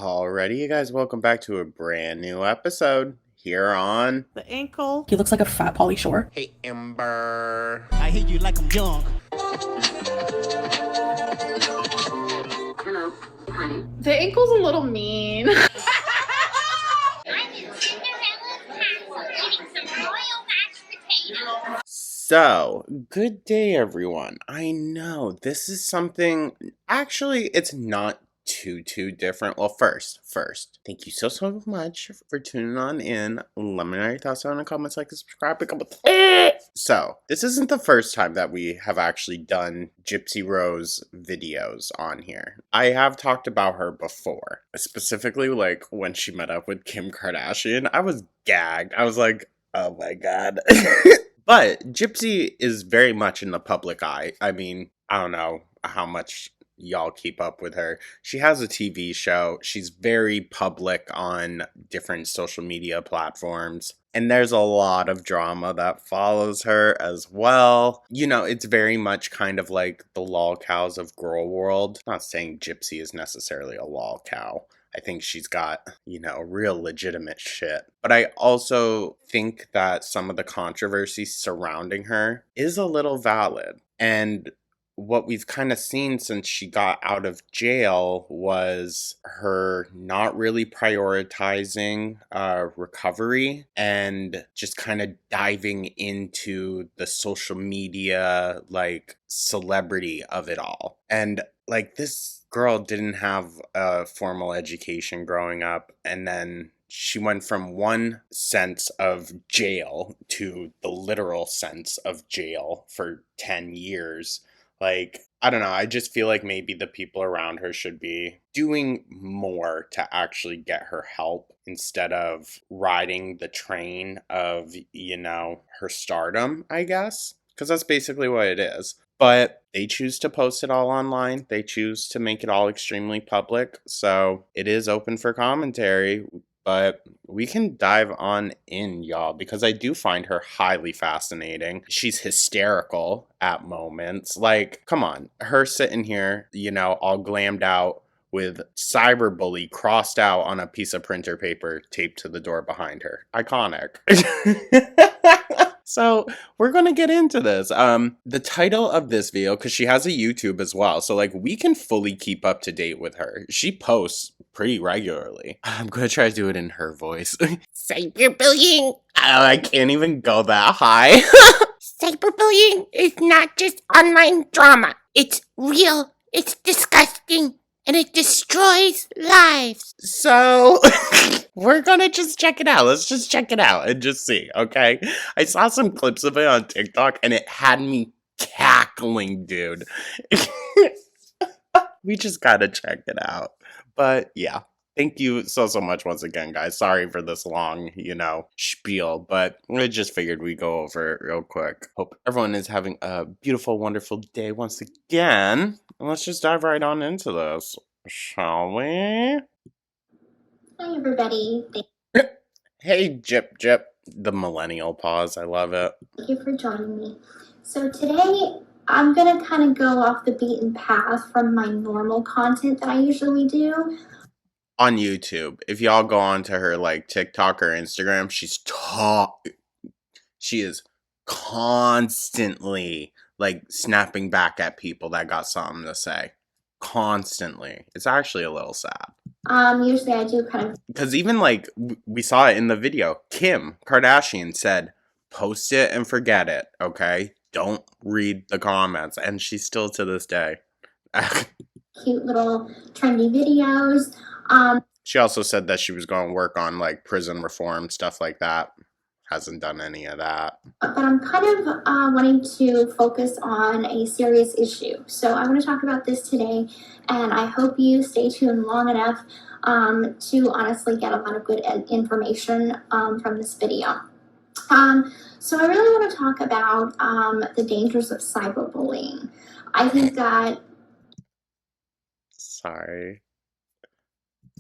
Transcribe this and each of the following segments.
Alrighty, you guys, welcome back to a brand new episode here on The ankle. He looks like a fat Pauly Shore. Hey Ember. I hate you like I'm young. The ankle's a little mean. I'm in Cinderella's castle eating some royal mashed potatoes. So, good day everyone. I know this is something, actually it's not too different. Well, first, thank you so much for tuning on in. Let me know your thoughts down in the comments, like and subscribe, pick up So, this isn't the first time that we have actually done Gypsy-Rose videos on here. I have talked about her before, specifically like when she met up with Kim Kardashian. I was gagged. I was like, oh my god. But Gypsy is very much in the public eye. I mean, I don't know how much y'all keep up with her. She has a TV show. She's very public on different social media platforms. And there's a lot of drama that follows her as well. You know, it's very much kind of like the lol cows of girl world. I'm not saying Gypsy is necessarily a lol cow. I think she's got, you know, real legitimate shit. But I also think that some of the controversy surrounding her is a little valid. And what we've kind of seen since she got out of jail was her not really prioritizing recovery and just kind of diving into the social media, like, celebrity of it all. And, like, this girl didn't have a formal education growing up, and then she went from one sense of jail to the literal sense of jail for 10 years. Like, I don't know, I just feel like maybe the people around her should be doing more to actually get her help instead of riding the train of, you know, her stardom, I guess. Because that's basically what it is. But they choose to post it all online. They choose to make it all extremely public. So it is open for commentary. But we can dive on in, y'all, because I do find her highly fascinating. She's hysterical at moments. Like, come on. Her sitting here, you know, all glammed out with cyberbully crossed out on a piece of printer paper taped to the door behind her. Iconic. So, we're going to get into this. The title of this video, because she has a YouTube as well, so, like, we can fully keep up to date with her. She posts pretty regularly. I'm going to try to do it in her voice. Cyberbullying! Oh, I can't even go that high. Cyberbullying is not just online drama. It's real, it's disgusting, and it destroys lives. So, we're gonna just check it out. Let's just check it out and just see, okay? I saw some clips of it on TikTok and it had me cackling, dude. We just gotta check it out. But yeah, thank you so much once again, guys. Sorry for this long, you know, spiel, but I just figured we'd go over it real quick. Hope everyone is having a beautiful, wonderful day once again. And let's just dive right on into this, shall we? Hi, everybody. Hey, Jip. The millennial pause. I love it. Thank you for joining me. So today, I'm going to kind of go off the beaten path from my normal content that I usually do. On YouTube, if y'all go on to her, like, TikTok or Instagram, she is constantly, like, snapping back at people that got something to say. Constantly. It's actually a little sad. Usually I do kind of... Because even, like, we saw it in the video. Kim Kardashian said, post it and forget it, okay? Don't read the comments. And she's still to this day. cute little trendy videos. She also said that she was going to work on, like, prison reform, stuff like that. Hasn't done any of that. But I'm kind of wanting to focus on a serious issue. So I want to talk about this today, and I hope you stay tuned long enough to honestly get a lot of good information from this video. So I really want to talk about the dangers of cyberbullying. I think that... Sorry.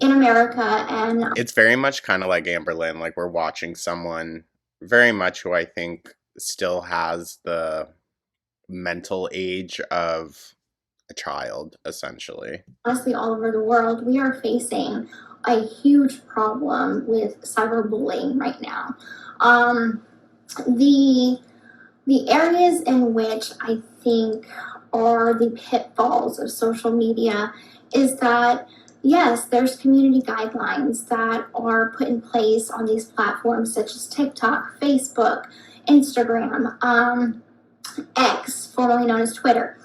In America, and... It's very much kind of like Amber Lynn, like we're watching someone very much who I think still has the mental age of a child, essentially. Honestly, all over the world, we are facing a huge problem with cyberbullying right now. Um, the the areas in which I think are the pitfalls of social media is that, yes, there's community guidelines that are put in place on these platforms such as TikTok, Facebook, Instagram, X, formerly known as Twitter.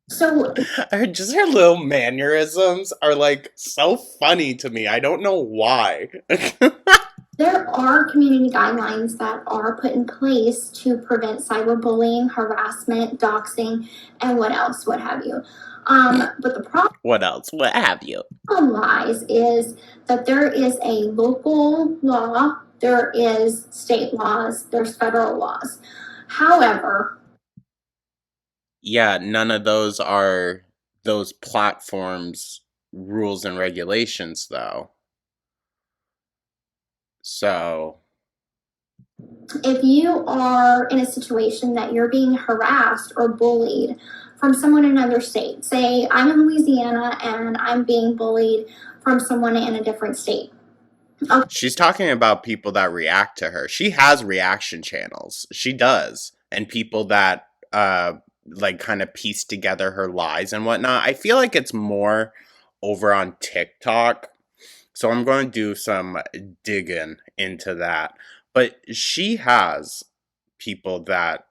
So Just her little mannerisms are like so funny to me. I don't know why. there are community guidelines that are put in place to prevent cyberbullying, harassment, doxing, and what have you. But the What else? What have you? problem lies is that there is a local law, there is state laws, there's federal laws. However, Yeah, none of those are those platforms' rules and regulations, though. So, if you are in a situation that you're being harassed or bullied from someone in another state, say I'm in Louisiana and I'm being bullied from someone in a different state. she's talking about people that react to her. She has reaction channels. She does. And people that, like, kind of piece together her lies and whatnot. I feel like it's more over on TikTok. So I'm going to do some digging into that. But she has people that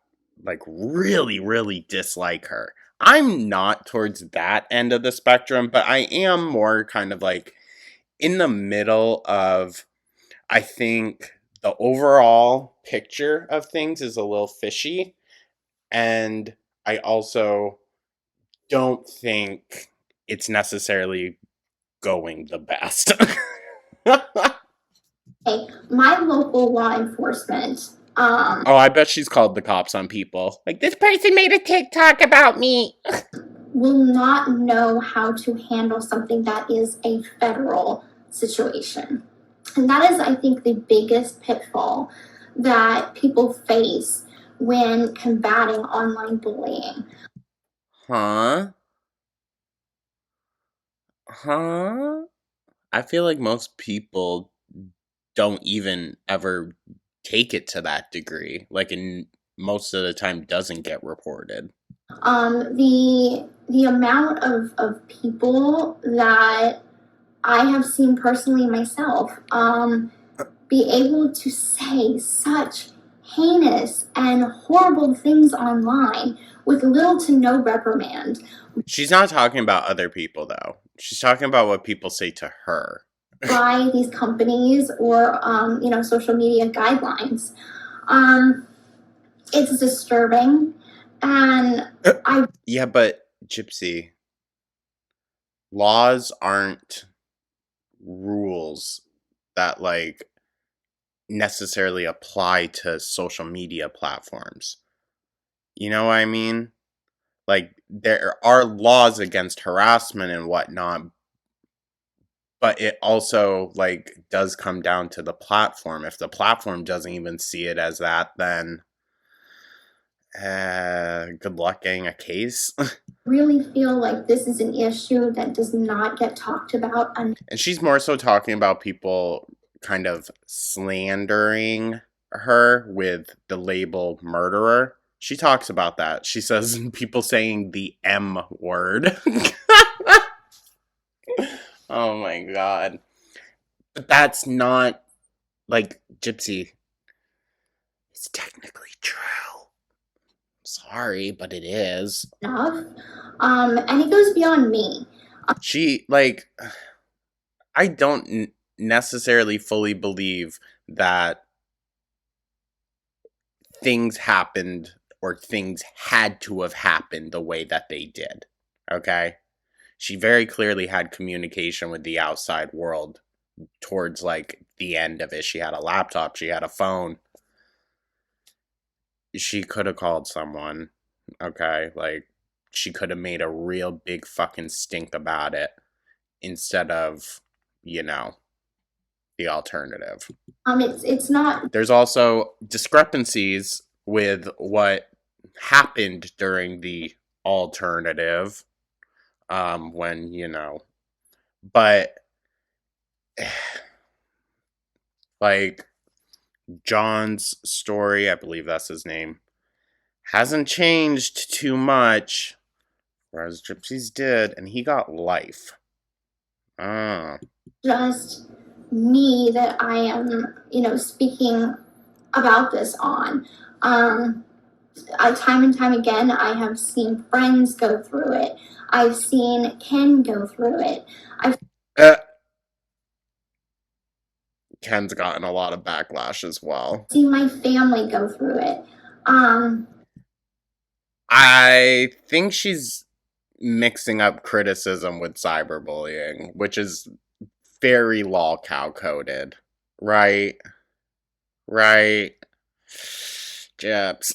like really, really dislike her. I'm not towards that end of the spectrum, but I am more kind of like in the middle of, I think the overall picture of things is a little fishy. And I also don't think it's necessarily going the best. Okay, my local law enforcement Oh, I bet she's called the cops on people. Like, This person made a TikTok about me. will not know how to handle something that is a federal situation. And that is, I think, the biggest pitfall that people face when combating online bullying. huh? Huh? I feel like most people don't even ever take it to that degree. Like, in most of the time, doesn't get reported. The amount of people that I have seen personally myself be able to say such heinous and horrible things online with little to no reprimand. She's not talking about other people, though. She's talking about what people say to her. By these companies or social media guidelines. It's disturbing, and Yeah, but Gypsy, laws aren't rules that like necessarily apply to social media platforms. You know what I mean? Like, there are laws against harassment and whatnot, but it also like does come down to the platform. If the platform doesn't even see it as that, then good luck getting a case. really feel like this is an issue that does not get talked about. And she's more so talking about people kind of slandering her with the label murderer. She talks about that. She says people saying the M word. Oh my god. But that's not, like, Gypsy. It's technically true. Sorry, but it is. Enough, and it goes beyond me. She, like, I don't necessarily fully believe that things happened or things had to have happened the way that they did. Okay? She very clearly had communication with the outside world towards like the end of it. She had a laptop, she had a phone. She could have called someone. Okay? Like, she could have made a real big fucking stink about it instead of, the alternative. It's not. There's also discrepancies with what happened during the alternative, when But, like, John's story, I believe that's his name, hasn't changed too much, whereas Gypsy's did, and he got life. Ah. Just me that I am, speaking about this on. Time and time again, I have seen friends go through it. I've seen Ken go through it. Uh, Ken's gotten a lot of backlash as well. Seen my family go through it. I think she's mixing up criticism with cyberbullying, which is very law cow coded. Right? Jeps.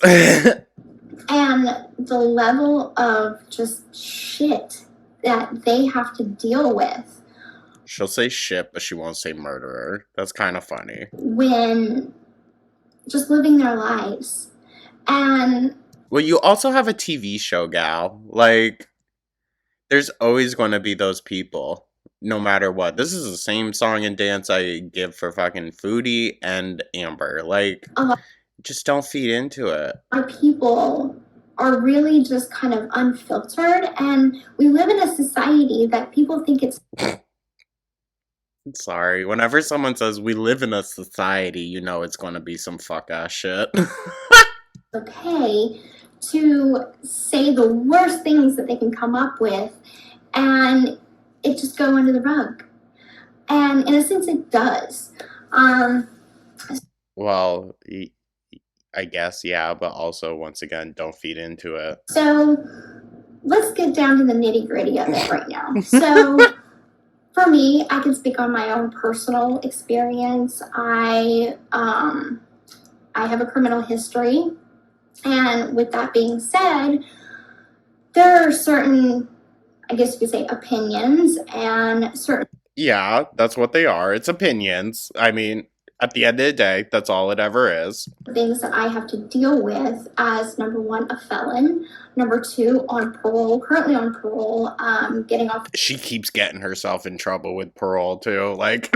And the level of just shit that they have to deal with. She'll say shit, but she won't say murderer. That's kind of funny. When just living their lives. And well, you also have a TV show, gal. Like, there's always going to be those people, no matter what. This is the same song and dance I give for fucking Foodie and Amber. Like, just don't feed into it. Our people are really just kind of unfiltered, and we live in a society that people think it's sorry. Whenever someone says we live in a society, you know it's going to be some fuck ass shit. okay to say the worst things that they can come up with, and it just go under the rug. And in a sense, it does. Well, I guess, yeah, but also, once again, don't feed into it. So, let's get down to the nitty-gritty of it right now. So, for me, I can speak on my own personal experience. I have a criminal history, and with that being said, there are certain, I guess you could say, opinions and certain... Yeah, that's what they are. It's opinions. I mean, at the end of the day, that's all it ever is. things that I have to deal with as, number one, a felon, number two, on parole, currently on parole, getting off... She keeps getting herself in trouble with parole, too. Like...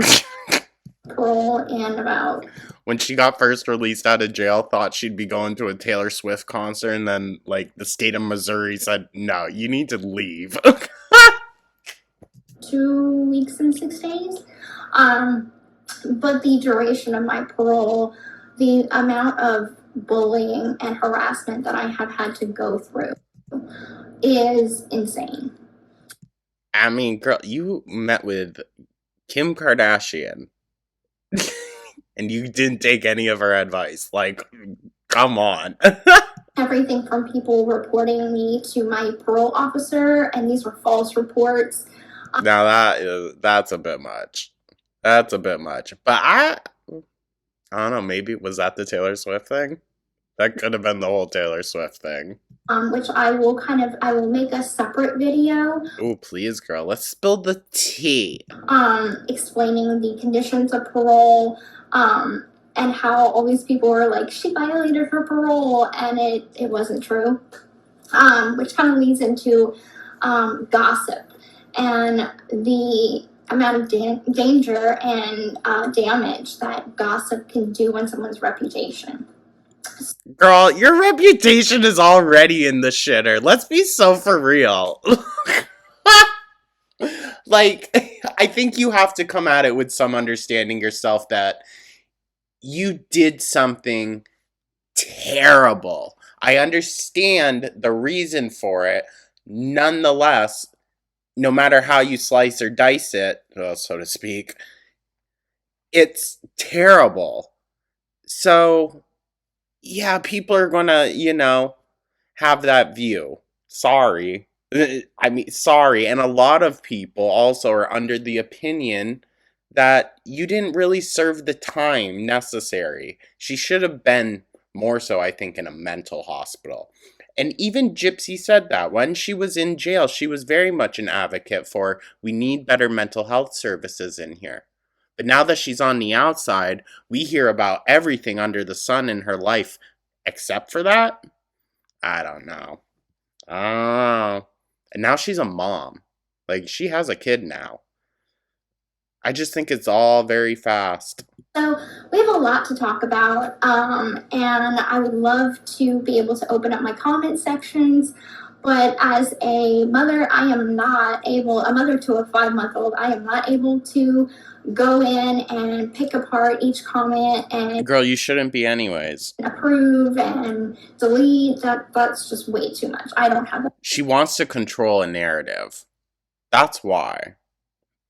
parole in about... when she got first released out of jail, thought she'd be going to a Taylor Swift concert, and then, like, the state of Missouri said, no, you need to leave. 2 weeks and 6 days. But the duration of my parole, the amount of bullying and harassment that I have had to go through is insane. I mean, girl, you met with Kim Kardashian. And you didn't take any of her advice. Like, come on. Everything from people reporting me to my parole officer, and these were false reports. Now that's a bit much. That's a bit much. But I don't know, maybe was that the Taylor Swift thing? That could have been the whole Taylor Swift thing. Which I will make a separate video. Oh, please, girl, let's spill the tea. Explaining the conditions of parole, and how all these people were like, she violated her parole, and it wasn't true. Which kind of leads into gossip and the amount of danger and damage that gossip can do on someone's reputation. Girl, your reputation is already in the shitter. Let's be so for real. Like, I think you have to come at it with some understanding yourself that you did something terrible. I understand the reason for it. Nonetheless, no matter how you slice or dice it, so to speak, it's terrible. So, yeah, people are gonna, have that view. Sorry. I mean, sorry. And a lot of people also are under the opinion that you didn't really serve the time necessary. She should have been more so, I think, in a mental hospital. And even Gypsy said that. When she was in jail, she was very much an advocate for, we need better mental health services in here. But now that she's on the outside, we hear about everything under the sun in her life, except for that? I don't know. Oh. And now she's a mom. Like, she has a kid now. I just think it's all very fast. So we have a lot to talk about, and I would love to be able to open up my comment sections. But as a mother, I am not able, a mother to a 5-month-old, I am not able to go in and pick apart each comment and Girl, you shouldn't be anyways. approve and delete. That's just way too much. I don't have that. She wants to control a narrative. That's why.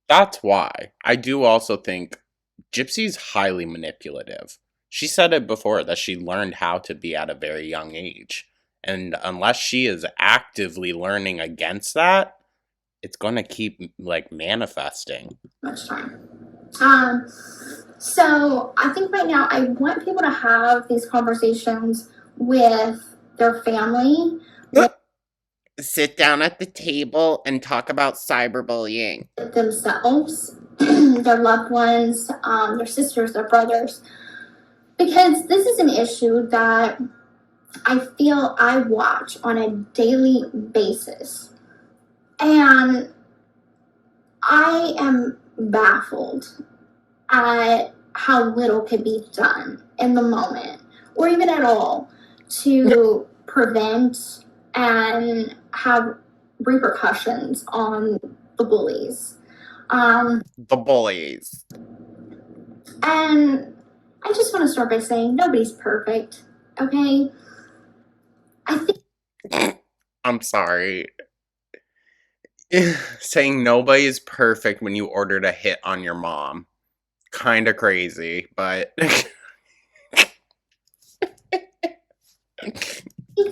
That's why. I do also think Gypsy's highly manipulative. She said it before that she learned how to be at a very young age. And unless she is actively learning against that, it's going to keep, like, manifesting. Much time. So I think right now I want people to have these conversations with their family, Sit down at the table and talk about cyberbullying. with themselves, their loved ones, their sisters, their brothers, because this is an issue that I feel I watch on a daily basis. And I am baffled at how little can be done in the moment, or even at all, to prevent and have repercussions on the bullies. The bullies. And I just want to start by saying nobody's perfect, okay? I think I'm sorry. Saying nobody's perfect when you ordered a hit on your mom. Kind of crazy, but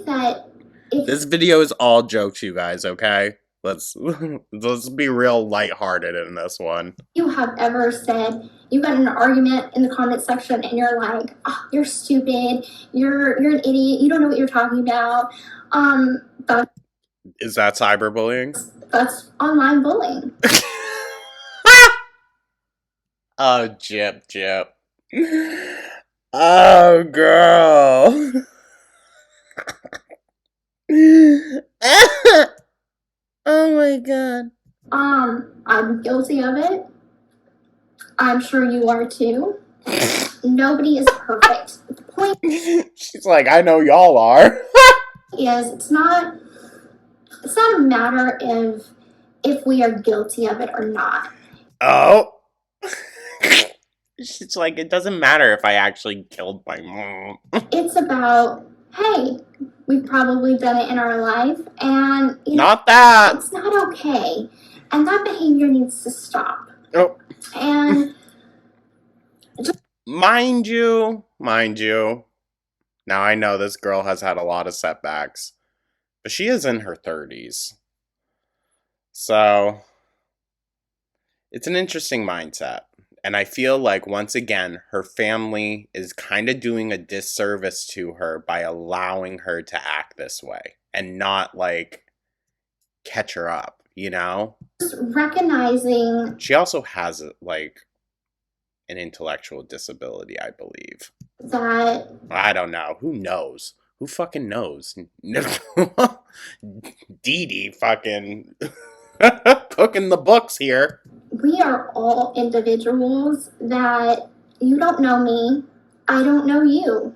that if this video is all jokes, you guys, okay? Let's be real lighthearted in this one. you have ever said you got in an argument in the comment section and you're like, oh, you're stupid, you're an idiot, you don't know what you're talking about, Is that cyberbullying? that's online bullying. Oh, Jip. Oh, girl. Oh my god. I'm guilty of it. I'm sure you are too. Nobody is perfect. But the point She's like, I know y'all are. is, it's not a matter of if we are guilty of it or not. Oh. She's like, it doesn't matter if I actually killed my mom. It's about, hey, we've probably done it in our life, and you know, Not that. it's not okay, and that behavior needs to stop. Oh. And Mind you. Now I know this girl has had a lot of setbacks, but she is in her 30s. So, it's an interesting mindset. And I feel like, once again, her family is kind of doing a disservice to her by allowing her to act this way and not, like, catch her up, you know? just recognizing She also has, like, an intellectual disability, I believe. that I don't know. Who knows? Who fucking knows? Dee Dee fucking cooking the books here. we are all individuals, that you don't know me, I don't know you.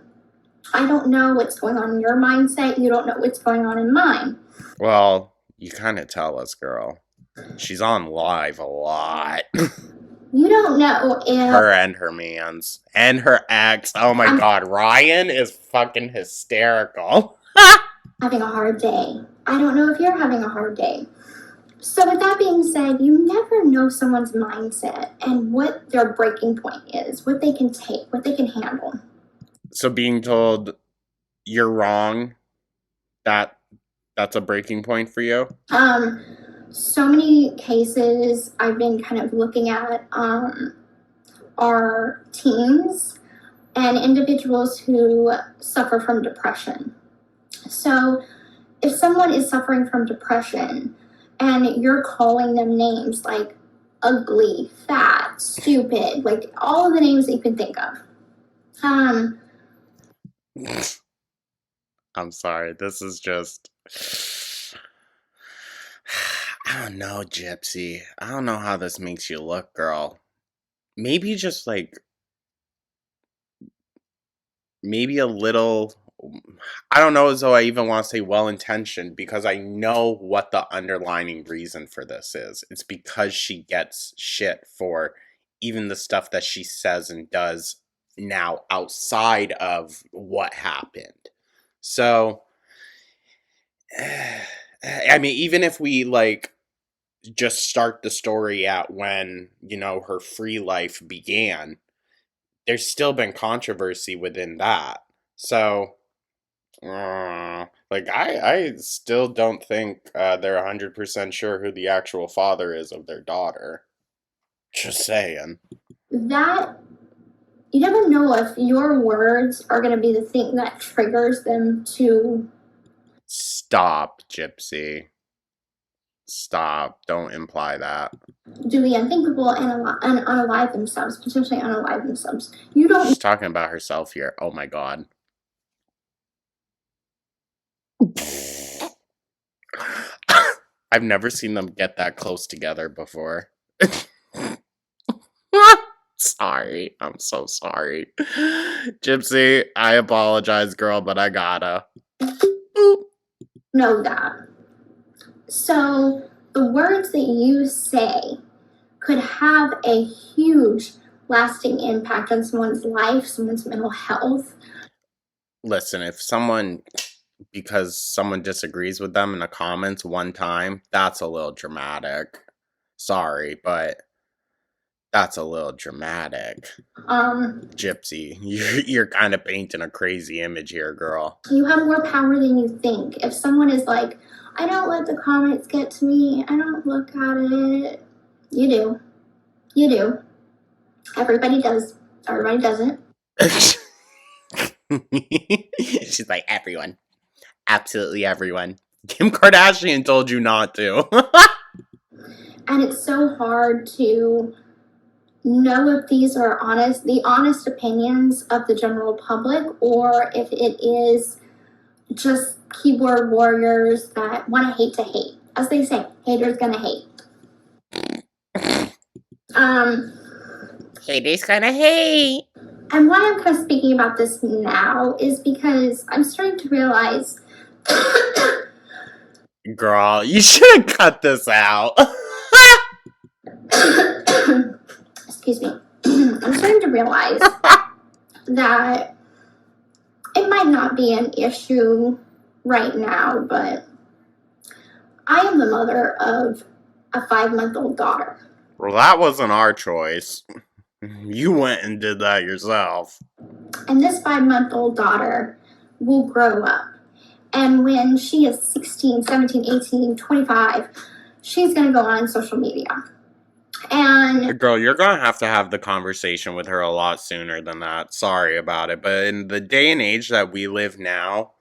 I don't know what's going on in your mindset, you don't know what's going on in mine. Well, you kind of tell us, girl. She's on live a lot. You don't know if Her and her mans. And her ex. Oh my god, Ryan is fucking hysterical. having a hard day. I don't know if you're having a hard day. So with that being said, you never know someone's mindset and what their breaking point is, what they can take, what they can handle. So being told you're wrong, that's a breaking point for you? So many cases I've been kind of looking at are teens and individuals who suffer from depression. So if someone is suffering from depression and you're calling them names like ugly, fat, stupid, like all of the names that you can think of. I'm sorry, this is just... I don't know, Gypsy. I don't know how this makes you look, girl. maybe just like maybe a little, I don't know as though I even want to say well intentioned, because I know what the underlining reason for this is. It's because she gets shit for even the stuff that she says and does now outside of what happened. So I mean, even if we like just start the story at when, her free life began, there's still been controversy within that. So, like, I still don't think they're 100% sure who the actual father is of their daughter. Just saying. That you never know if your words are going to be the thing that triggers them to Stop, Gypsy. Stop. Don't imply that. do the unthinkable and unalive themselves, potentially unalive themselves. You don't. She's talking about herself here. Oh my god. I've never seen them get that close together before. Sorry. I'm so sorry. Gypsy, I apologize, girl, but I gotta. Know that. So the words that you say could have a huge lasting impact on someone's life, someone's mental health. Listen, if because someone disagrees with them in the comments one time, that's a little dramatic. Sorry, but that's a little dramatic. Gypsy, you're kind of painting a crazy image here, girl. You have more power than you think. If someone is like, I don't let the comments get to me, I don't look at it, you do. You do. Everybody does. Everybody doesn't. She's like, everyone. Absolutely everyone. Kim Kardashian told you not to. And it's so hard to know if these are the honest opinions of the general public, or if it is just keyboard warriors that want to hate. As they say, haters gonna hate. Haters gonna hate. And why I'm kind of speaking about this now is because I'm starting to realize. Girl, you should have cut this out. Excuse me. I'm starting to realize that it might not be an issue right now, but I am the mother of a 5-month-old daughter. Well, that wasn't our choice. You went and did that yourself. And this 5-month-old daughter will grow up. And when she is 16, 17, 18, 25, she's going to go on social media. And girl, you're going to have the conversation with her a lot sooner than that. Sorry about it. But in the day and age that we live now,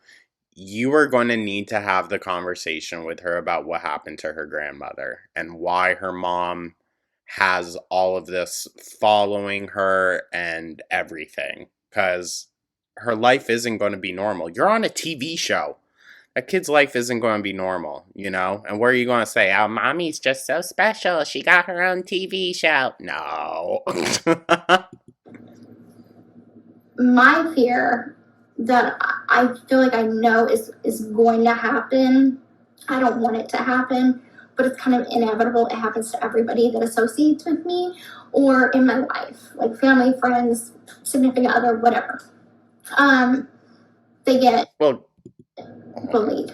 you are going to need to have the conversation with her about what happened to her grandmother and why her mom has all of this following her and everything. Because her life isn't going to be normal. You're on a TV show. A kid's life isn't going to be normal, And what are you going to say? Oh, mommy's just so special. She got her own TV show. No. my fear that I feel like I know is going to happen. I don't want it to happen, but it's kind of inevitable. It happens to everybody that associates with me or in my life, like family, friends, significant other, whatever. They get bullied.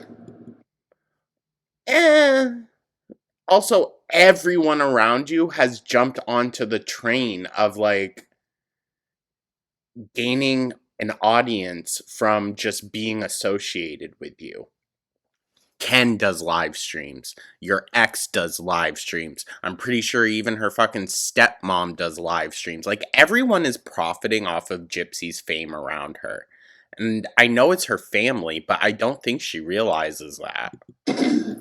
Also, everyone around you has jumped onto the train of like gaining an audience from just being associated with you. Ken does live streams. Your ex does live streams. I'm pretty sure even her fucking stepmom does live streams. Like, everyone is profiting off of Gypsy's fame around her. And I know it's her family, but I don't think she realizes that.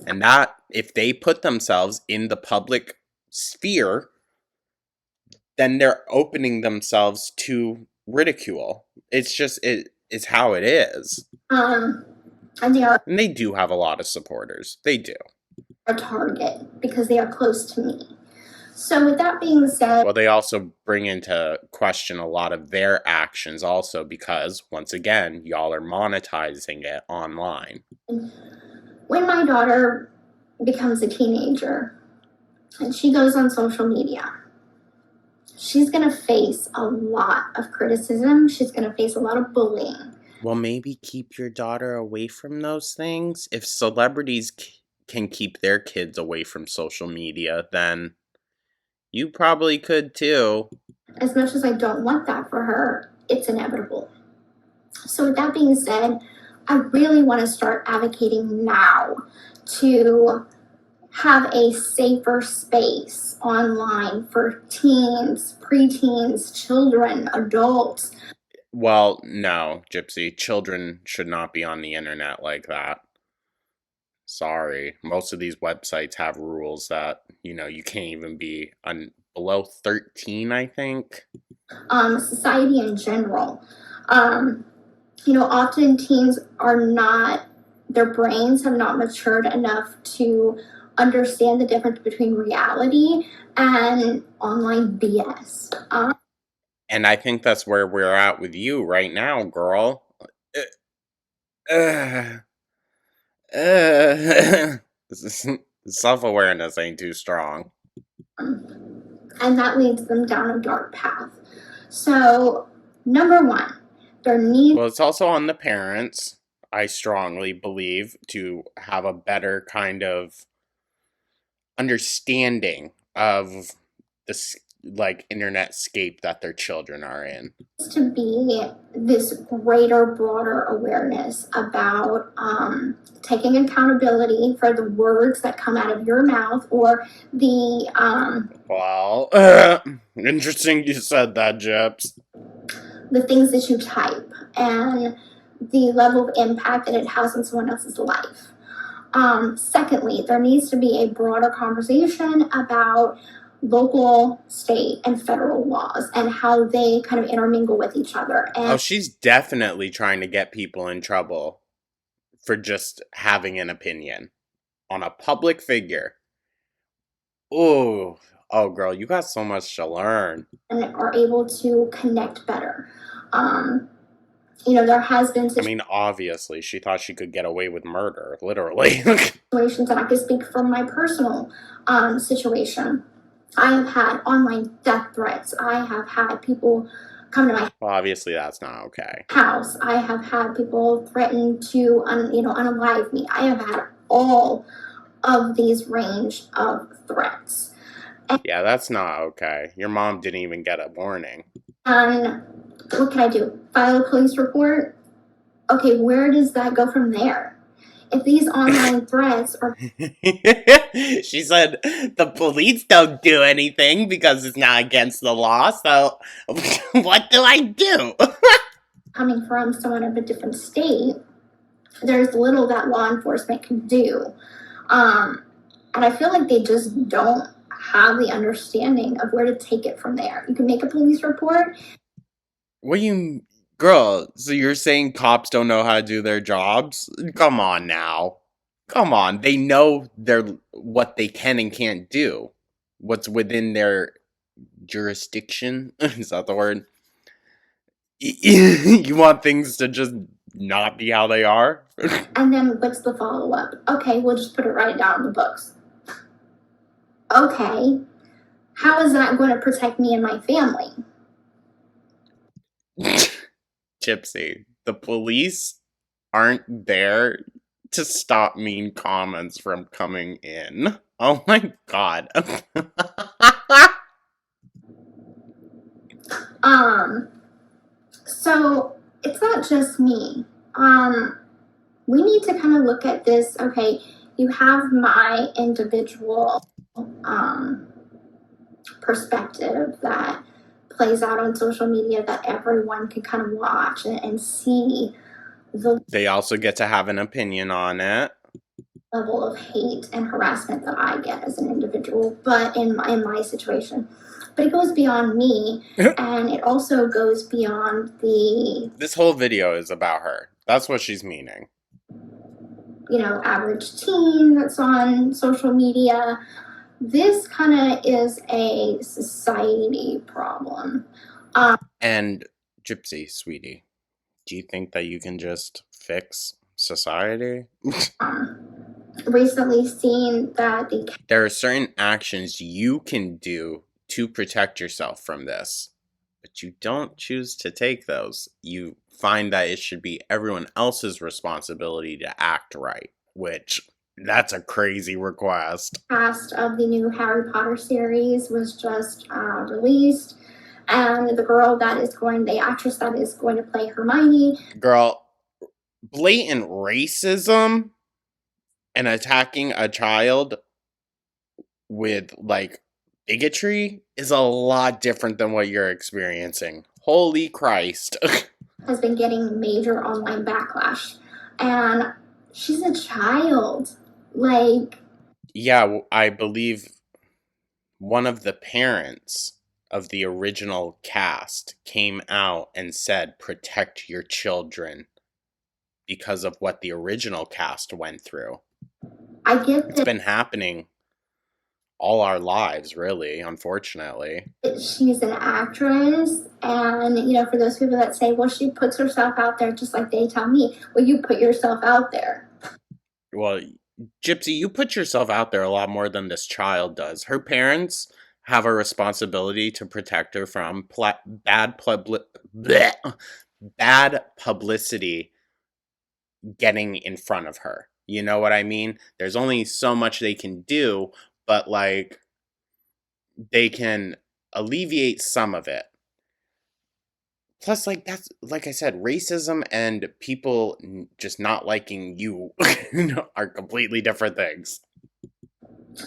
And that, if they put themselves in the public sphere, then they're opening themselves to ridicule. It's just, it's how it is. And they do have a lot of supporters. They do. A target because they are close to me. So, with that being said, Well, they also bring into question a lot of their actions also because, once again, y'all are monetizing it online. when my daughter becomes a teenager and she goes on social media, she's going to face a lot of criticism. She's going to face a lot of bullying. Well, maybe keep your daughter away from those things. If celebrities can keep their kids away from social media, then you probably could too. As much as I don't want that for her, it's inevitable. So, with that being said, I really want to start advocating now to have a safer space online for teens, preteens, children, adults. Well, no, Gypsy. Children should not be on the internet like that. Sorry. Most of these websites have rules that, you can't even be below 13, I think. Society in general. Often teens are not, their brains have not matured enough to understand the difference between reality and online BS. And I think that's where we're at with you right now, girl. Self-awareness ain't too strong. And that leads them down a dark path. So, number one, there needs. Well, it's also on the parents, I strongly believe, to have a better kind of understanding of this internet scape that their children are in. To be this greater, broader awareness about taking accountability for the words that come out of your mouth or the Well, interesting you said that, Jeps. the things that you type and the level of impact that it has on someone else's life. Secondly, there needs to be a broader conversation about local, state, and federal laws and how they kind of intermingle with each other. Oh, she's definitely trying to get people in trouble for just having an opinion on a public figure. Oh, girl, you got so much to learn. And are able to connect better. There has been Obviously, she thought she could get away with murder, literally. situations, and I can speak from my personal situation. I have had online death threats. I have had people come to my Well, obviously, that's not okay. house. I have had people threaten to unalive me. I have had all of these range of threats. Yeah, that's not okay. Your mom didn't even get a warning. And what can I do? File a police report? Okay, where does that go from there? If these online threats are She said the police don't do anything because it's not against the law, so what do I do? coming from someone of a different state, there's little that law enforcement can do. And I feel like they just don't have the understanding of where to take it from there. You can make a police report. Girl, so you're saying cops don't know how to do their jobs? Come on now. Come on. They know what they can and can't do. What's within their jurisdiction? Is that the word? You want things to just not be how they are? And then what's the follow-up? Okay, we'll just write it down in the books. Okay, how is that going to protect me and my family? Gypsy, the police aren't there to stop mean comments from coming in. Oh my god. So it's not just me. We need to kind of look at this. Okay, you have my individual perspective that plays out on social media that everyone can kind of watch and see They also get to have an opinion on it. Level of hate and harassment that I get as an individual, but in my situation. But it goes beyond me, and it also goes beyond This whole video is about her. That's what she's meaning. Average teen that's on social media. this kind of is a society problem. And Gypsy, sweetie, do you think that you can just fix society? Recently seen that There are certain actions you can do to protect yourself from this, but you don't choose to take those. You find that it should be everyone else's responsibility to act right, which that's a crazy request. cast of the new Harry Potter series was just released, and the actress that is going to play Hermione. Girl, blatant racism and attacking a child with like bigotry is a lot different than what you're experiencing. Holy Christ. Has been getting major online backlash, and she's a child. Like, Yeah, I believe one of the parents of the original cast came out and said, protect your children because of what the original cast went through. I get It's that been happening all our lives, really, unfortunately. she's an actress, and for those people that say, well, she puts herself out there, just like they tell me, well, you put yourself out there. Well, Gypsy, you put yourself out there a lot more than this child does. Her parents have a responsibility to protect her from bad publicity getting in front of her. You know what I mean? There's only so much they can do, but like they can alleviate some of it. Plus, like, that's like I said, racism and people just not liking you are completely different things.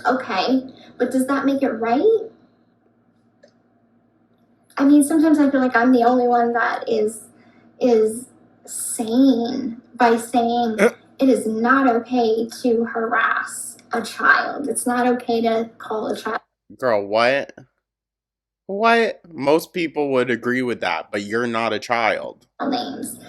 Okay, but does that make it right? I mean, sometimes I feel like I'm the only one that is sane by saying it is not okay to harass a child. It's not okay to call a child Girl, what? What? Most people would agree with that, but you're not a child. names.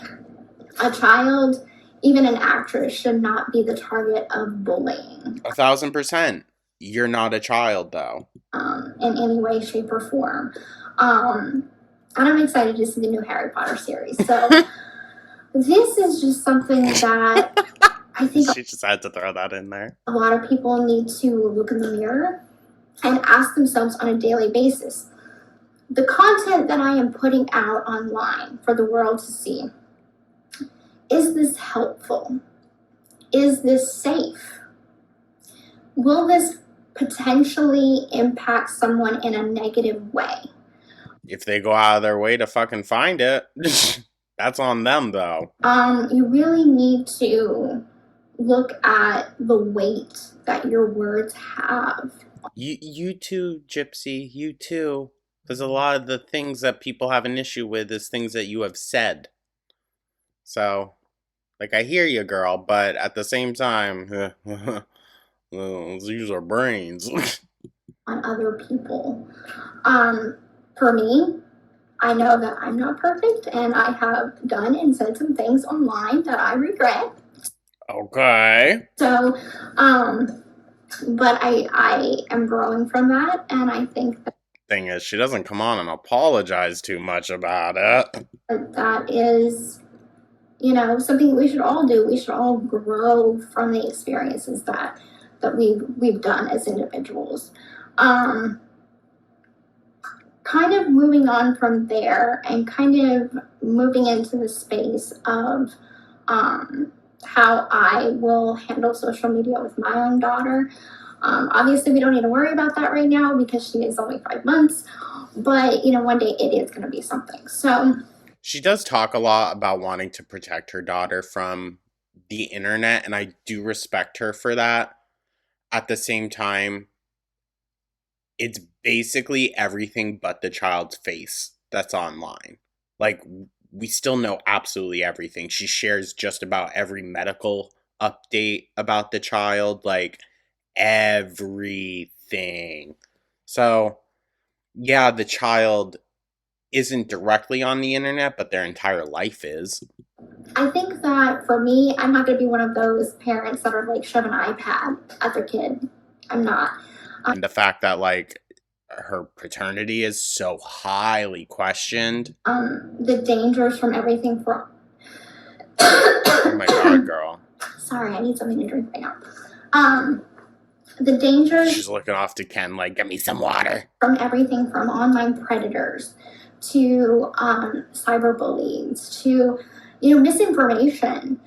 A child, even an actress, should not be the target of bullying 1,000%. You're not a child, though. in any way, shape, or form. And I'm excited to see the new Harry Potter series. So this is just something that I think She just had to throw that in there. a lot of people need to look in the mirror and ask themselves on a daily basis, the content that I am putting out online for the world to see, is this helpful? Is this safe? Will this potentially impact someone in a negative way? If they go out of their way to fucking find it, that's on them, though. You really need to look at the weight that your words have. You too, Gypsy. You too. Because a lot of the things that people have an issue with is things that you have said. So, like, I hear you, girl, but at the same time, let's use our brains. On other people. For me, I know that I'm not perfect, and I have done and said some things online that I regret. Okay. So, but I am growing from that, and I think that Thing is, she doesn't come on and apologize too much about it. that is, something we should all do. We should all grow from the experiences that we've done as individuals. Kind of moving on from there and kind of moving into the space of how I will handle social media with my own daughter. Obviously, we don't need to worry about that right now because she is only 5 months, but one day it is going to be something. So she does talk a lot about wanting to protect her daughter from the internet, and I do respect her for that. At the same time, it's basically everything but the child's face that's online. Like, we still know absolutely everything. She shares just about every medical update about the child, like, everything. So, yeah, the child isn't directly on the internet, but their entire life is. I think that for me, I'm not going to be one of those parents that are like shove an iPad at their kid. I'm not. And the fact that, like, her paternity is so highly questioned. The dangers from everything from. Oh my god, girl. Sorry, I need something to drink right now. The dangers. She's looking off to Ken, like, get me some water. From everything from online predators to cyberbullies to, misinformation.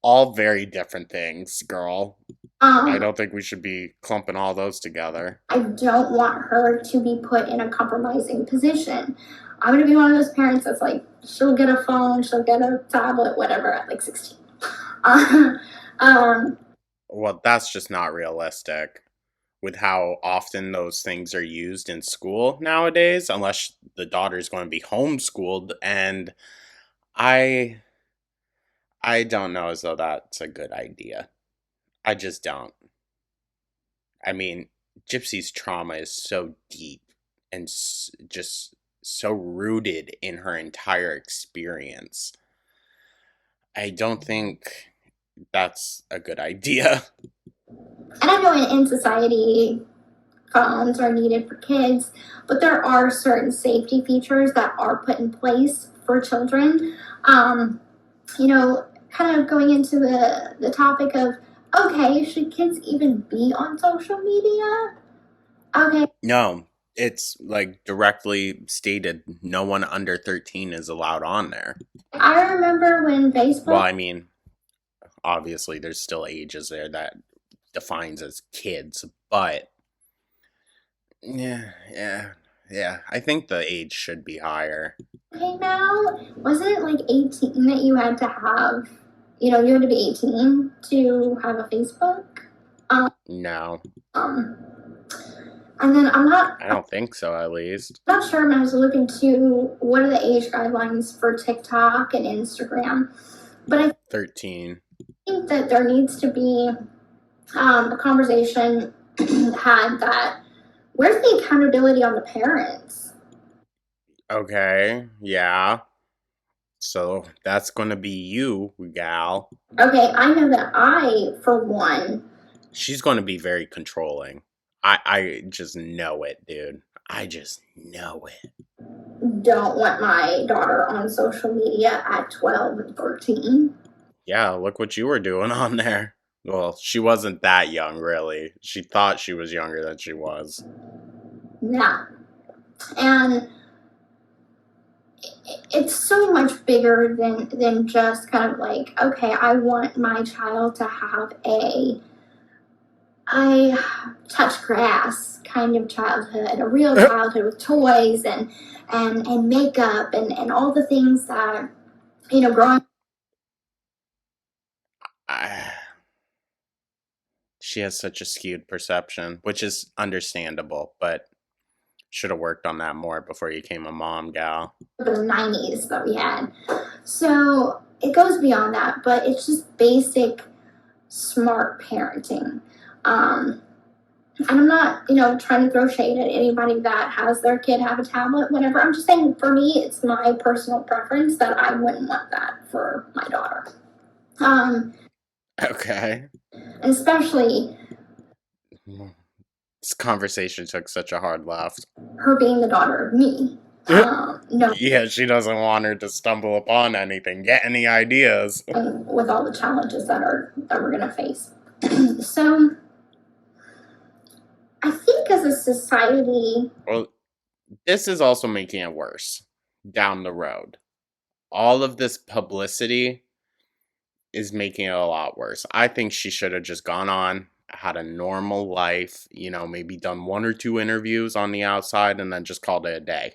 All very different things, girl. I don't think we should be clumping all those together. I don't want her to be put in a compromising position. I'm going to be one of those parents that's like, she'll get a phone, she'll get a tablet, whatever, at like 16. Well, that's just not realistic with how often those things are used in school nowadays, unless the daughter's going to be homeschooled. And I don't know as though that's a good idea. I just don't. I mean, Gypsy's trauma is so deep and just so rooted in her entire experience. I don't think that's a good idea. And I know in society, phones are needed for kids, but there are certain safety features that are put in place for children. Kind of going into the topic of, okay, should kids even be on social media? Okay. No, it's like directly stated no one under 13 is allowed on there. I remember when Facebook. Well, I mean, obviously there's still ages there that defines as kids, but yeah, I think the age should be higher. Okay, now, wasn't it like 18 that you had to have, you had to be 18 to have a Facebook? No. And then I don't think so, at least. I'm not sure when I was looking to what are the age guidelines for TikTok and Instagram, but I 13. think that there needs to be a conversation had that where's the accountability on the parents? Okay, yeah. So that's gonna be you, gal. Okay, I know that I, for one. She's gonna be very controlling. I just know it, dude. I just know it. Don't want my daughter on social media at 12 and 13. Yeah, look what you were doing on there. Well, she wasn't that young, really. She thought she was younger than she was. Yeah. And it's so much bigger than just kind of like, okay, I want my child to have a touch grass kind of childhood, a real childhood with toys and makeup and all the things that, growing. She has such a skewed perception, which is understandable, but should have worked on that more before you became a mom, gal. The 90s that we had. So it goes beyond that, but it's just basic smart parenting. And I'm not, trying to throw shade at anybody that has their kid have a tablet, whatever. I'm just saying, for me, it's my personal preference that I wouldn't want that for my daughter. Okay. Especially. This conversation took such a hard left. Her being the daughter of me. No. Yeah, she doesn't want her to stumble upon anything, get any ideas. With all the challenges that we're going to face. So, I think as a society. Well, this is also making it worse down the road. All of this publicity is making it a lot worse. I think she should have just gone on, had a normal life, maybe done 1 or 2 interviews on the outside and then just called it a day.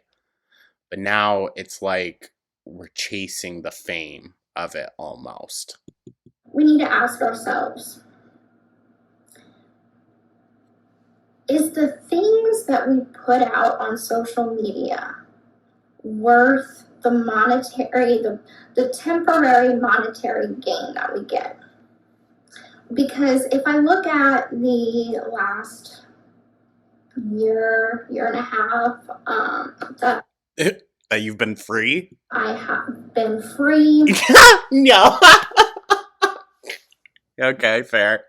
But now it's like we're chasing the fame of it almost. We need to ask ourselves, is the things that we put out on social media worth the monetary, the temporary monetary gain that we get? Because if I look at the last year and a half, that you've been free? I have been free. No. Okay, fair.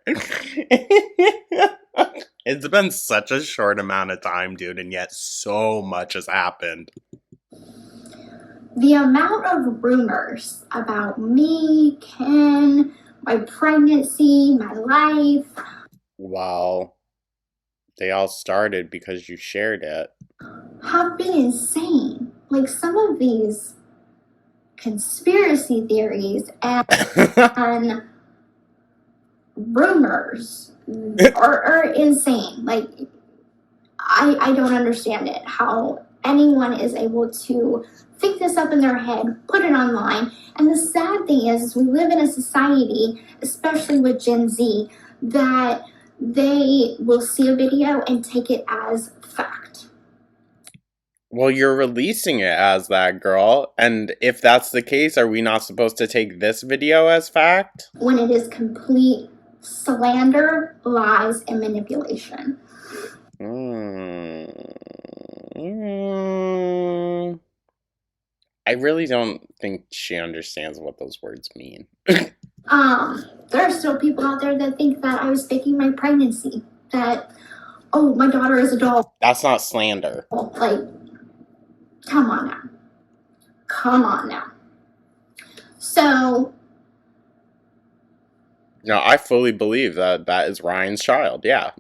It's been such a short amount of time, dude, and yet so much has happened. The amount of rumors about me, Ken, my pregnancy, my life. Well, they all started because you shared it. Have been insane. Like some of these conspiracy theories and rumors are insane. Like I don't understand it. How anyone is able to think this up in their head, put it online. And the sad thing is we live in a society, especially with Gen Z, that they will see a video and take it as fact. Well, you're releasing it as that, girl. And if that's the case, are we not supposed to take this video as fact? When it is complete slander, lies, and manipulation. I really don't think she understands what those words mean. There are still people out there that think that I was faking my pregnancy. That, oh, my daughter is a doll. That's not slander. Like, come on now. Come on now. So, No, I fully believe that that is Ryan's child, yeah.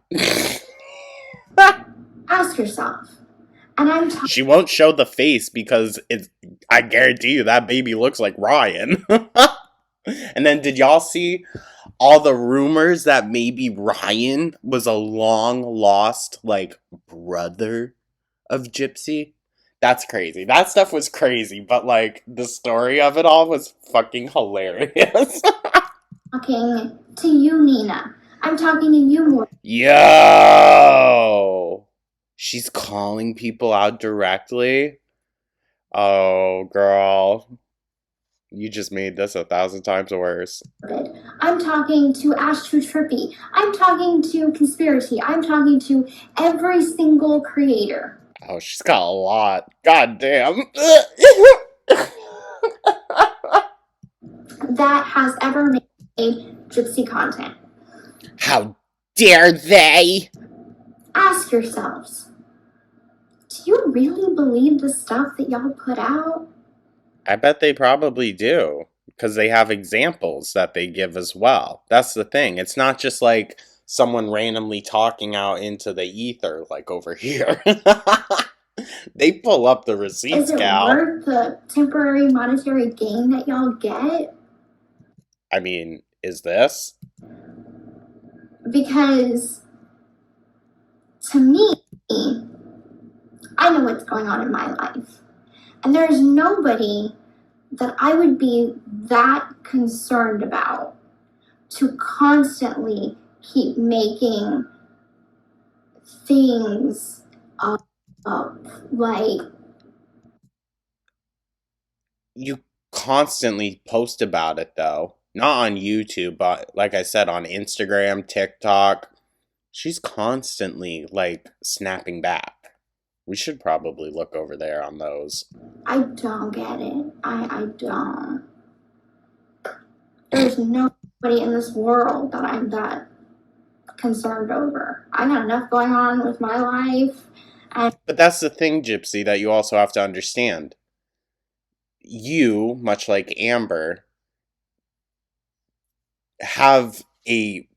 ask yourself. And I'm talking. She won't show the face because I guarantee you that baby looks like Ryan. And then did y'all see all the rumors that maybe Ryan was a long lost, like, brother of Gypsy? That's crazy. That stuff was crazy, but, like, the story of it all was fucking hilarious. Talking to you, Nina. I'm talking to you more. Yo! She's calling people out directly? Oh, girl. You just made this 1,000 times worse. I'm talking to Ash True Trippy. I'm talking to Conspiracy. I'm talking to every single creator. Oh, she's got a lot. God damn. That has ever made Gypsy content. How dare they? Ask yourselves, do you really believe the stuff that y'all put out? I bet they probably do. Because they have examples that they give as well. That's the thing. It's not just like someone randomly talking out into the ether like over here. They pull up the receipts, Is it gal. worth the temporary monetary gain that y'all get? I mean, is this? Because to me, I know what's going on in my life. And there's nobody that I would be that concerned about to constantly keep making things up. Like, You constantly post about it, though. Not on YouTube, but like I said, on Instagram, TikTok. She's constantly, like, snapping back. We should probably look over there on those. I don't get it. I don't. There's nobody in this world that I'm that concerned over. I got enough going on with my life. But that's the thing, Gypsy, that you also have to understand. You, much like Amber, have a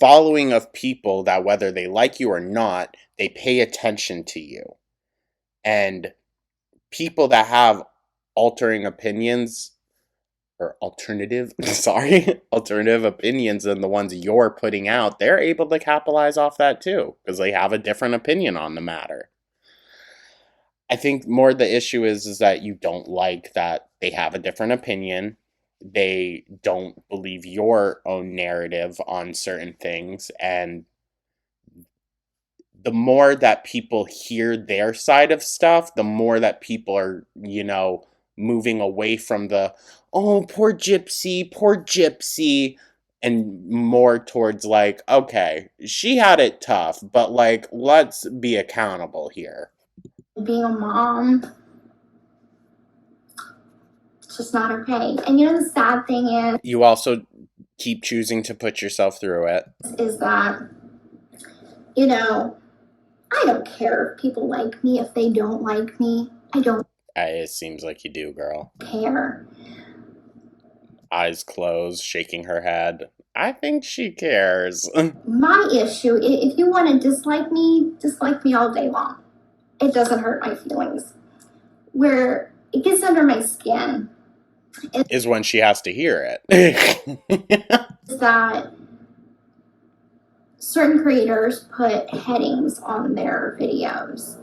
following of people that whether they like you or not, they pay attention to you. And people that have altering opinions or alternative opinions than the ones you're putting out, they're able to capitalize off that too because they have a different opinion on the matter. I think more the issue is that you don't like that they have a different opinion. They don't believe your own narrative on certain things, and the more that people hear their side of stuff, the more that people are, moving away from the, oh, poor Gypsy, and more towards like, okay, she had it tough, but like, let's be accountable here. Being a mom, it's just not okay. And the sad thing is... You also keep choosing to put yourself through it. Is that You know, I don't care if people like me, if they don't like me. I don't It seems like you do, girl. care. Eyes closed, shaking her head. I think she cares. My issue, if you want to dislike me all day long. It doesn't hurt my feelings. Where it gets under my skin Is when she has to hear it. is that certain creators put headings on their videos.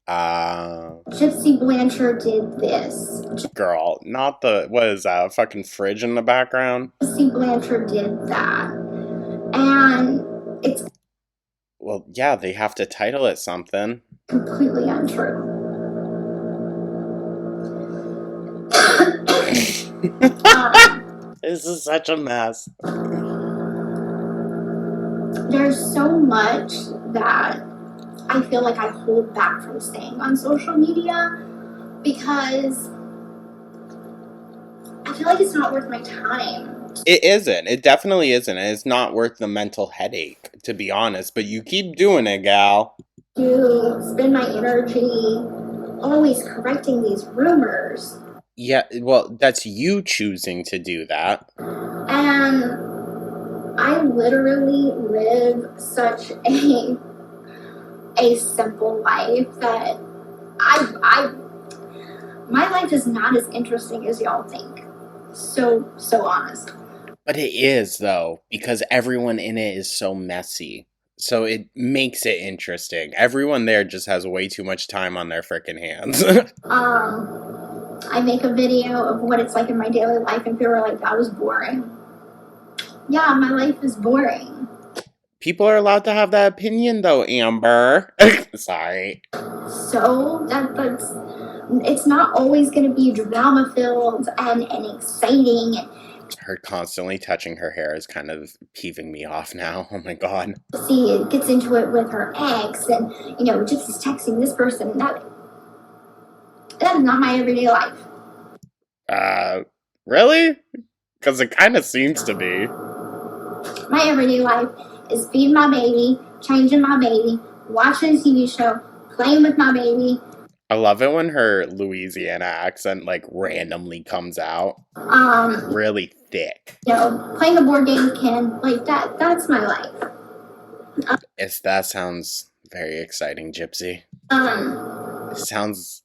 Gypsy Blanchard did this. Girl, not the, what is that, a fucking fridge in the background? Gypsy Blanchard did that. And it's Well, yeah, they have to title it something. completely untrue. This is such a mess. There's so much that I feel like I hold back from saying on social media because I feel like it's not worth my time. It isn't. It definitely isn't. And it's not worth the mental headache, to be honest. But you keep doing it, gal. To spend my energy always correcting these rumors. Yeah, well, that's you choosing to do that. And I literally live such a simple life that my life is not as interesting as y'all think. So honest. But it is, though, because everyone in it is so messy. So it makes it interesting. Everyone there just has way too much time on their frickin' hands. I make a video of what it's like in my daily life, and people are like, that was boring. Yeah, my life is boring. People are allowed to have that opinion, though, Amber. Sorry. So that's it's not always going to be drama filled and exciting. Her constantly touching her hair is kind of peeving me off now. Oh my god. See, it gets into it with her ex, and Gypsy's texting this person. That is not my everyday life. Really? Because it kind of seems to be. My everyday life is feeding my baby, changing my baby, watching a TV show, playing with my baby. I love it when her Louisiana accent, like, randomly comes out. Really thick. Playing a board game with Ken. Like, that's my life. That sounds very exciting, Gypsy. It sounds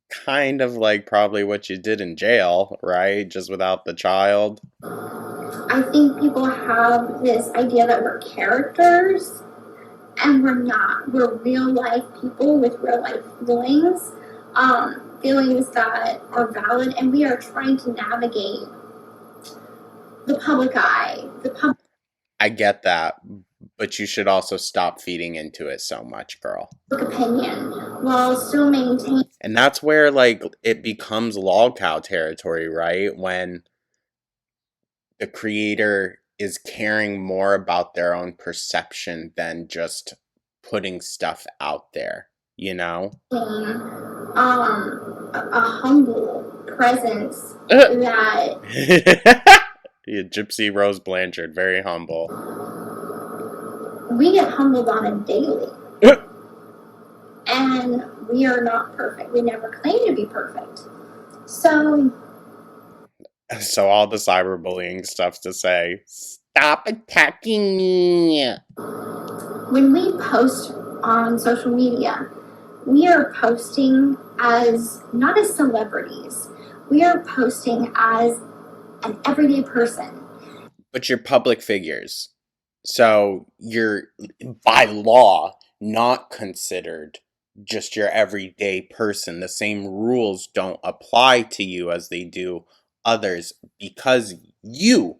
kind of like probably what you did in jail, right? Just without the child. I think people have this idea that we're characters, and we're not. We're real life people with real life feelings, feelings that are valid, and we are trying to navigate the public eye. I get that, but you should also stop feeding into it so much, girl. Public opinion, while still maintaining. And that's where, like, it becomes log cow territory, right? When the creator is caring more about their own perception than just putting stuff out there, A humble presence that Yeah, Gypsy-Rose Blanchard, very humble. we get humbled on a daily. And we are not perfect. We never claim to be perfect. So all the cyberbullying stuff to say, stop attacking me. when we post on social media, we are posting as not as celebrities. We are posting as an everyday person. But you're public figures. So you're, by law, not considered just your everyday person. The same rules don't apply to you as they do others because you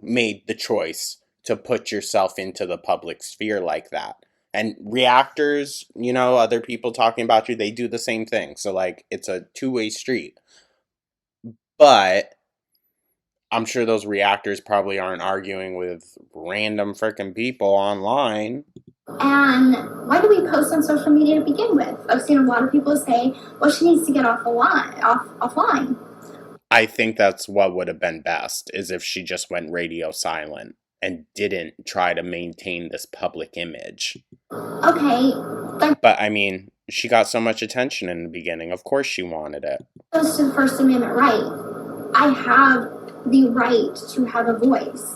made the choice to put yourself into the public sphere like that. And reactors, other people talking about you, they do the same thing. So, like, it's a two-way street. But I'm sure those reactors probably aren't arguing with random freaking people online. And why do we post on social media to begin with? I've seen a lot of people say, well, she needs to get offline. I think that's what would have been best, is if she just went radio silent and didn't try to maintain this public image. Okay, that But I mean, she got so much attention in the beginning. Of course she wanted it. goes to the First Amendment right. I have the right to have a voice.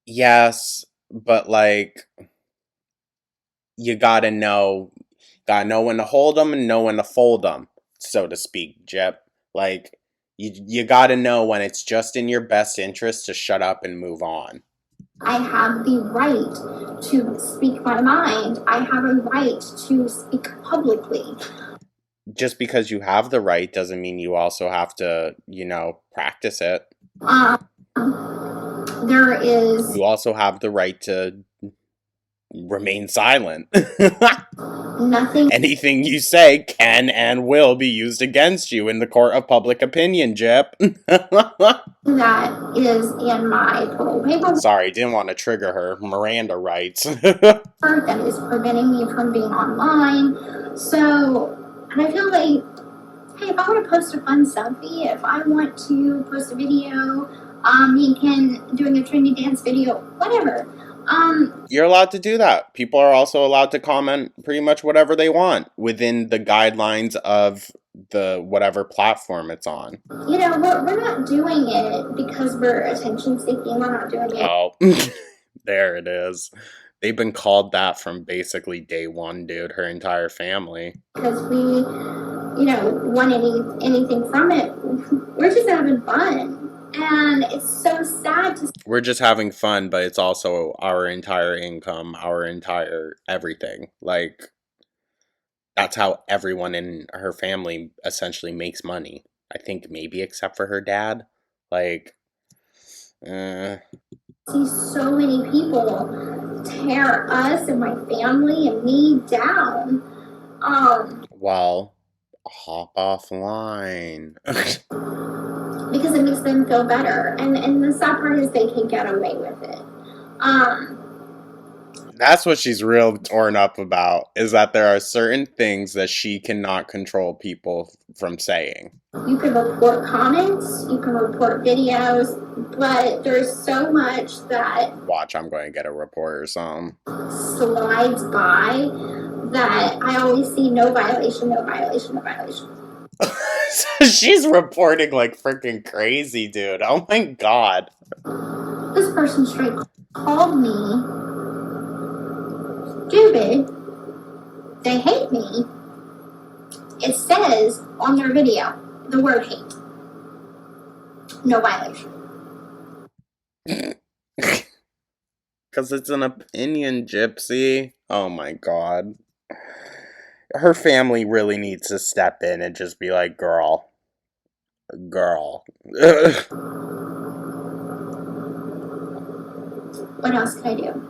Yes, but like, you gotta know when to hold them and know when to fold them, so to speak, Jep. Like, you gotta know when it's just in your best interest to shut up and move on. I have the right to speak my mind. I have a right to speak publicly. Just because you have the right doesn't mean you also have to, practice it. There is You also have the right to remain silent. nothing Anything you say can and will be used against you in the court of public opinion, Jep. that is in my parole paperwork Sorry, didn't want to trigger her. Miranda rights. that is preventing me from being online. So, and I feel like, hey, if I want to post a fun selfie, if I want to post a video, me and Ken doing a trendy dance video, whatever. You're allowed to do that. People are also allowed to comment pretty much whatever they want within the guidelines of the whatever platform it's on. You know, we're not doing it because we're attention seeking. We're not doing it Oh, there it is. They've been called that from basically day one, dude. Her entire family. because we, want anything from it. We're just having fun. And it's so sad to We're just having fun, but it's also our entire income, our entire everything. Like, that's how everyone in her family essentially makes money. I think maybe except for her dad. Like, see so many people tear us and my family and me down. well, hop offline. Because it makes them feel better. And the sad part is they can get away with it. That's what she's real torn up about, is that there are certain things that she cannot control people from saying. You can report comments, you can report videos, but there's so much that Watch, I'm going to get a report or something. slides by that I always see no violation, no violation, no violation. She's reporting like freaking crazy, dude. Oh my god. This person straight called me stupid. They hate me. It says on their video the word hate. No violation. Because it's an opinion, Gypsy. Oh my god. Her family really needs to step in and just be like, girl. What else could I do?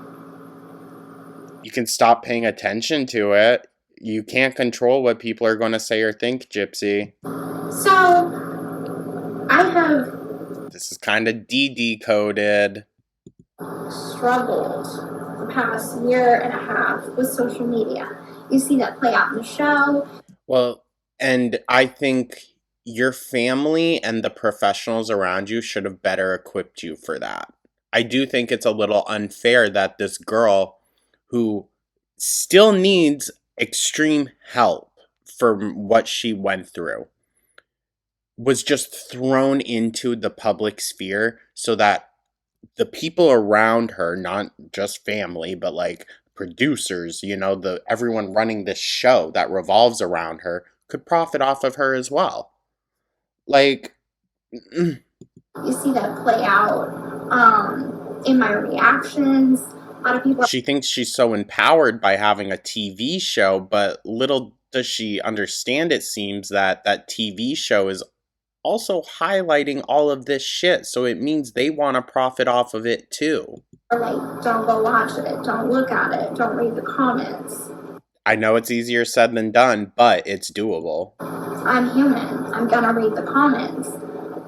You can stop paying attention to it. You can't control what people are going to say or think, Gypsy. So, I have This is kind of DD-coded. struggled the past year and a half with social media. You see that play out in the show. Well, and I think your family and the professionals around you should have better equipped you for that. I do think it's a little unfair that this girl who still needs extreme help for what she went through was just thrown into the public sphere so that the people around her, not just family, but like producers, everyone running this show that revolves around her could profit off of her as well. Like, You see that play out in my reactions. A lot of people she thinks she's so empowered by having a TV show, but little does she understand, it seems, that TV show is also highlighting all of this shit, so it means they want to profit off of it too. are like, don't go watch it, don't look at it, don't read the comments. I know it's easier said than done, but it's doable. I'm human. I'm gonna read the comments.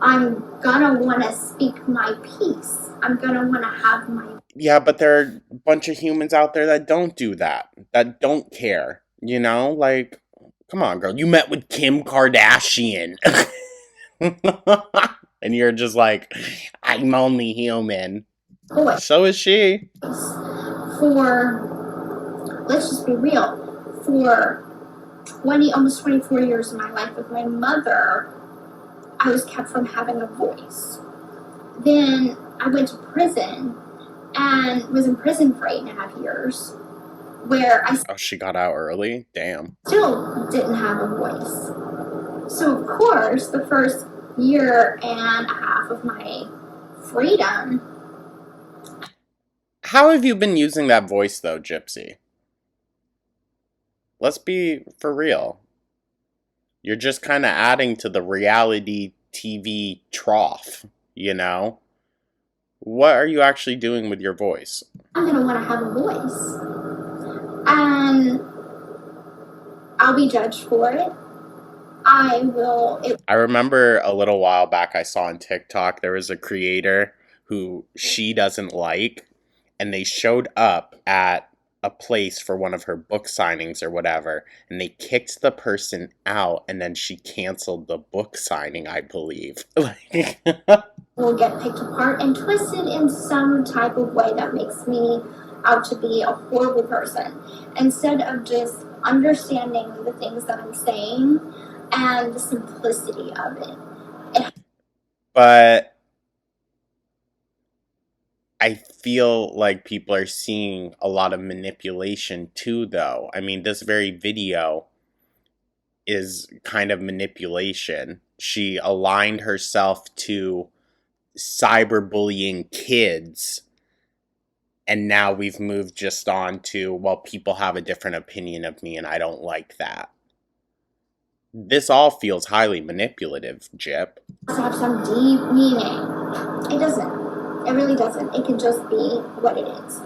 I'm gonna want to speak my piece. I'm gonna want to have my... Yeah, but there are a bunch of humans out there that don't do that, that don't care, Like, come on, girl, you met with Kim Kardashian. And you're just like, I'm only human. voice So is she. for, let's just be real, for almost 24 years of my life with my mother, I was kept from having a voice. Then I went to prison and was in prison for 8.5 years, where I Oh, she got out early? Damn. still didn't have a voice. So, of course, the first year and a half of my freedom. How have you been using that voice, though, Gypsy? Let's be for real. You're just kind of adding to the reality TV trough, you know? What are you actually doing with your voice? I'm going to want to have a voice. And I'll be judged for it. I remember a little while back I saw on TikTok there was a creator who she doesn't like, and they showed up at a place for one of her book signings or whatever, and they kicked the person out, and then she canceled the book signing, I believe. will get picked apart and twisted in some type of way that makes me out to be a horrible person, instead of just understanding the things that I'm saying and the simplicity of it. But I feel like people are seeing a lot of manipulation too, though. I mean, this very video is kind of manipulation. She aligned herself to cyberbullying kids, and now we've moved just on to, well, people have a different opinion of me and I don't like that. This all feels highly manipulative, Jip. It has to have some deep meaning. It doesn't. It really doesn't. It can just be what it is.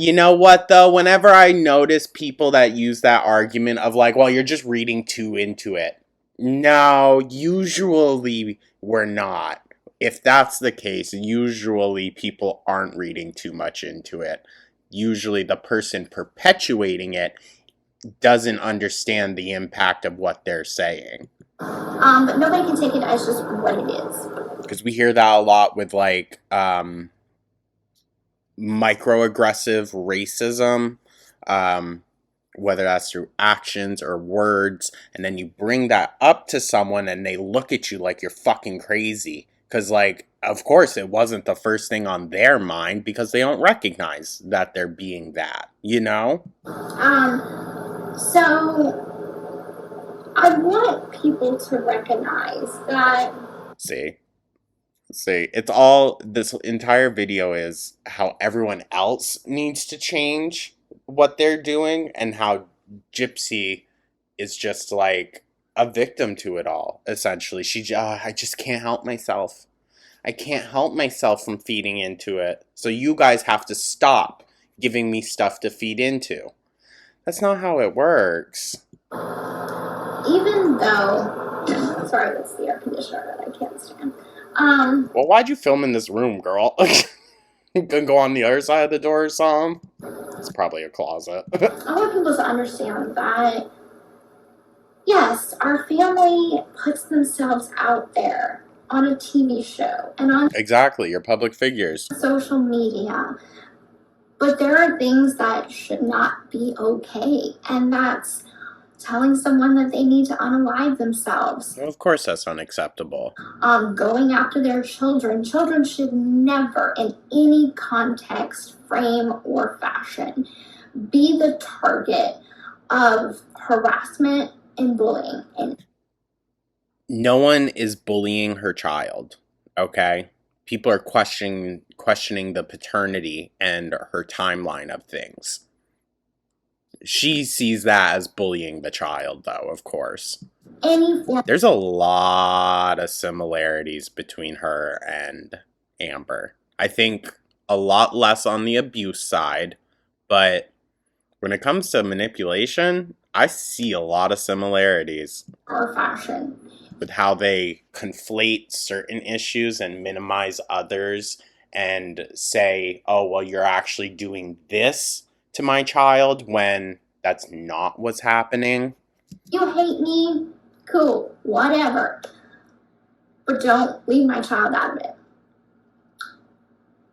You know what, though? Whenever I notice people that use that argument of like, well, you're just reading too into it. No, usually we're not. If that's the case, usually people aren't reading too much into it. Usually the person perpetuating it doesn't understand the impact of what they're saying. But nobody can take it as just what it is. Because we hear that a lot with like microaggressive racism, whether that's through actions or words, and then you bring that up to someone and they look at you like you're fucking crazy. Because, like, of course it wasn't the first thing on their mind because they don't recognize that they're being that, you know? So I want people to recognize that. See, it's all, this entire video is how everyone else needs to change what they're doing, and how Gypsy is just like a victim to it all, essentially. I just can't help myself. I can't help myself from feeding into it. So you guys have to stop giving me stuff to feed into. That's not how it works. Even though, sorry, that's the air conditioner that I can't stand. Well, why'd you film in this room, girl? Gonna go on the other side of the door or something? It's probably a closet. I want people to understand that, yes, our family puts themselves out there on a TV show and on Exactly, you're public figures. social media. But there are things that should not be okay, and that's telling someone that they need to unalive themselves. Well, of course that's unacceptable. Going after their children. Children should never, in any context, frame, or fashion, be the target of harassment and bullying. No one is bullying her child, okay? People are questioning the paternity and her timeline of things. She sees that as bullying the child, though, of course. There's a lot of similarities between her and Amber. I think a lot less on the abuse side, but when it comes to manipulation, I see a lot of similarities. Or fashion. With how they conflate certain issues and minimize others, and say, oh, well, you're actually doing this to my child, when that's not what's happening. You hate me? Cool, whatever. But don't leave my child out of it.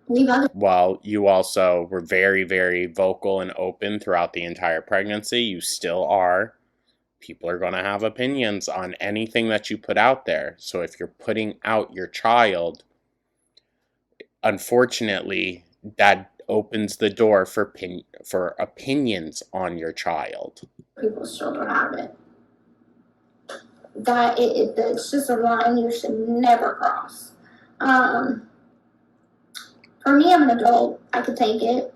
leave other Well, you also were very, very vocal and open throughout the entire pregnancy. You still are. People are going to have opinions on anything that you put out there. So if you're putting out your child, unfortunately, that opens the door for opinions on your child. people's children out of it. It's just a line you should never cross. For me, I'm an adult. I could take it.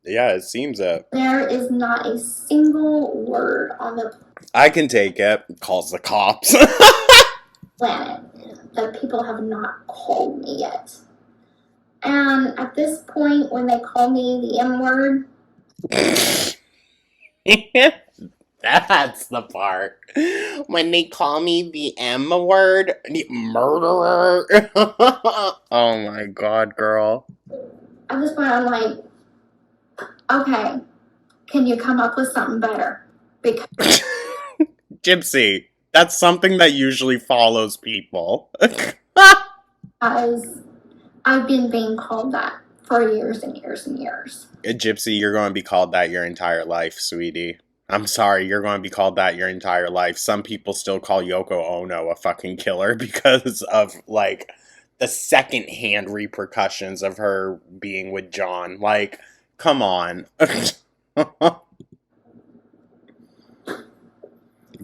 Yeah, it seems it. There is not a single word on the I can take it. Calls the cops. planet that people have not called me yet. And at this point, when they call me the M word, That's the part. When they call me the M word, the murderer. Oh my god, girl. at this point, I'm like, okay, can you come up with something better? Because Gypsy, that's something that usually follows people. I've been being called that for years and years and years. Gypsy, you're going to be called that your entire life, sweetie. I'm sorry, you're going to be called that your entire life. Some people still call Yoko Ono a fucking killer because of, like, the secondhand repercussions of her being with John. Like, come on. If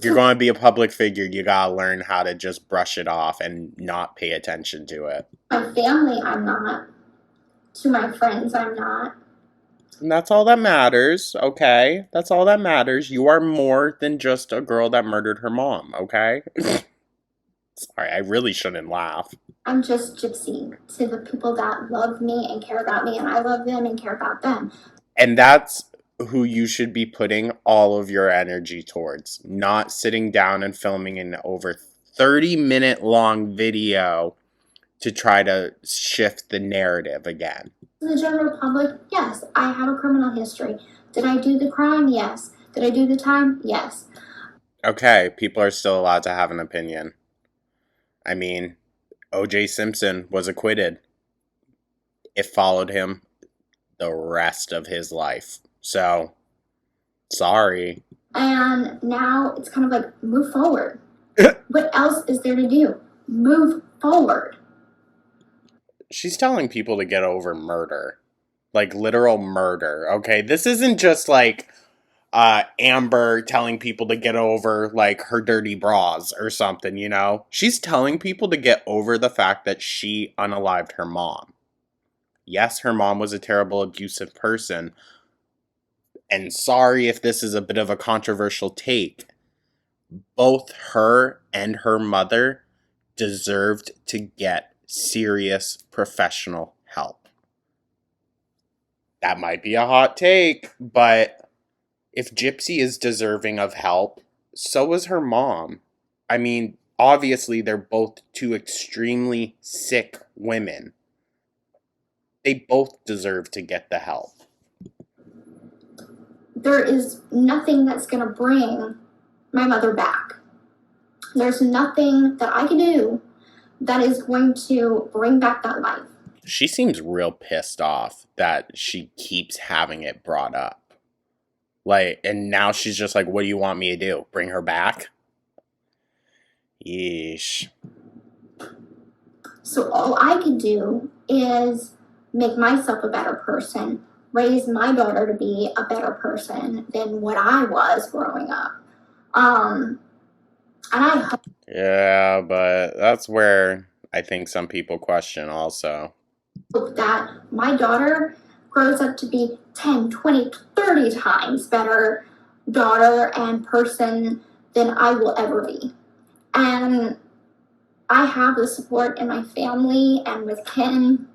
you're going to be a public figure, you gotta learn how to just brush it off and not pay attention to it. My family, I'm not. To my friends, I'm not. And that's all that matters, okay? That's all that matters. You are more than just a girl that murdered her mom, okay? Sorry, I really shouldn't laugh. I'm just Gypsy to the people that love me and care about me, and I love them and care about them. And that's who you should be putting all of your energy towards. Not sitting down and filming an over 30-minute long video to try to shift the narrative again. To the general public, yes, I have a criminal history. Did I do the crime? Yes. Did I do the time? Yes. Okay, people are still allowed to have an opinion. I mean, O.J. Simpson was acquitted. It followed him the rest of his life. So, sorry. And now it's kind of like, move forward. What else is there to do? Move forward. She's telling people to get over murder. Like, literal murder, okay? This isn't just like Amber telling people to get over, like, her dirty bras or something, you know? She's telling people to get over the fact that she unalived her mom. Yes, her mom was a terrible, abusive person. And sorry if this is a bit of a controversial take. Both her and her mother deserved to get serious professional help. That might be a hot take, but if Gypsy is deserving of help, so is her mom. I mean, obviously they're both two extremely sick women. They both deserve to get the help. There is nothing that's going to bring my mother back. There's nothing that I can do that is going to bring back that life. She seems real pissed off that she keeps having it brought up. Like, and now she's just like, what do you want me to do? Bring her back? Yeesh. So all I can do is make myself a better person, raise my daughter to be a better person than what I was growing up. And I hope Yeah, but that's where I think some people question also. that my daughter grows up to be 10, 20, 30 times better daughter and person than I will ever be. And I have the support in my family and with Ken.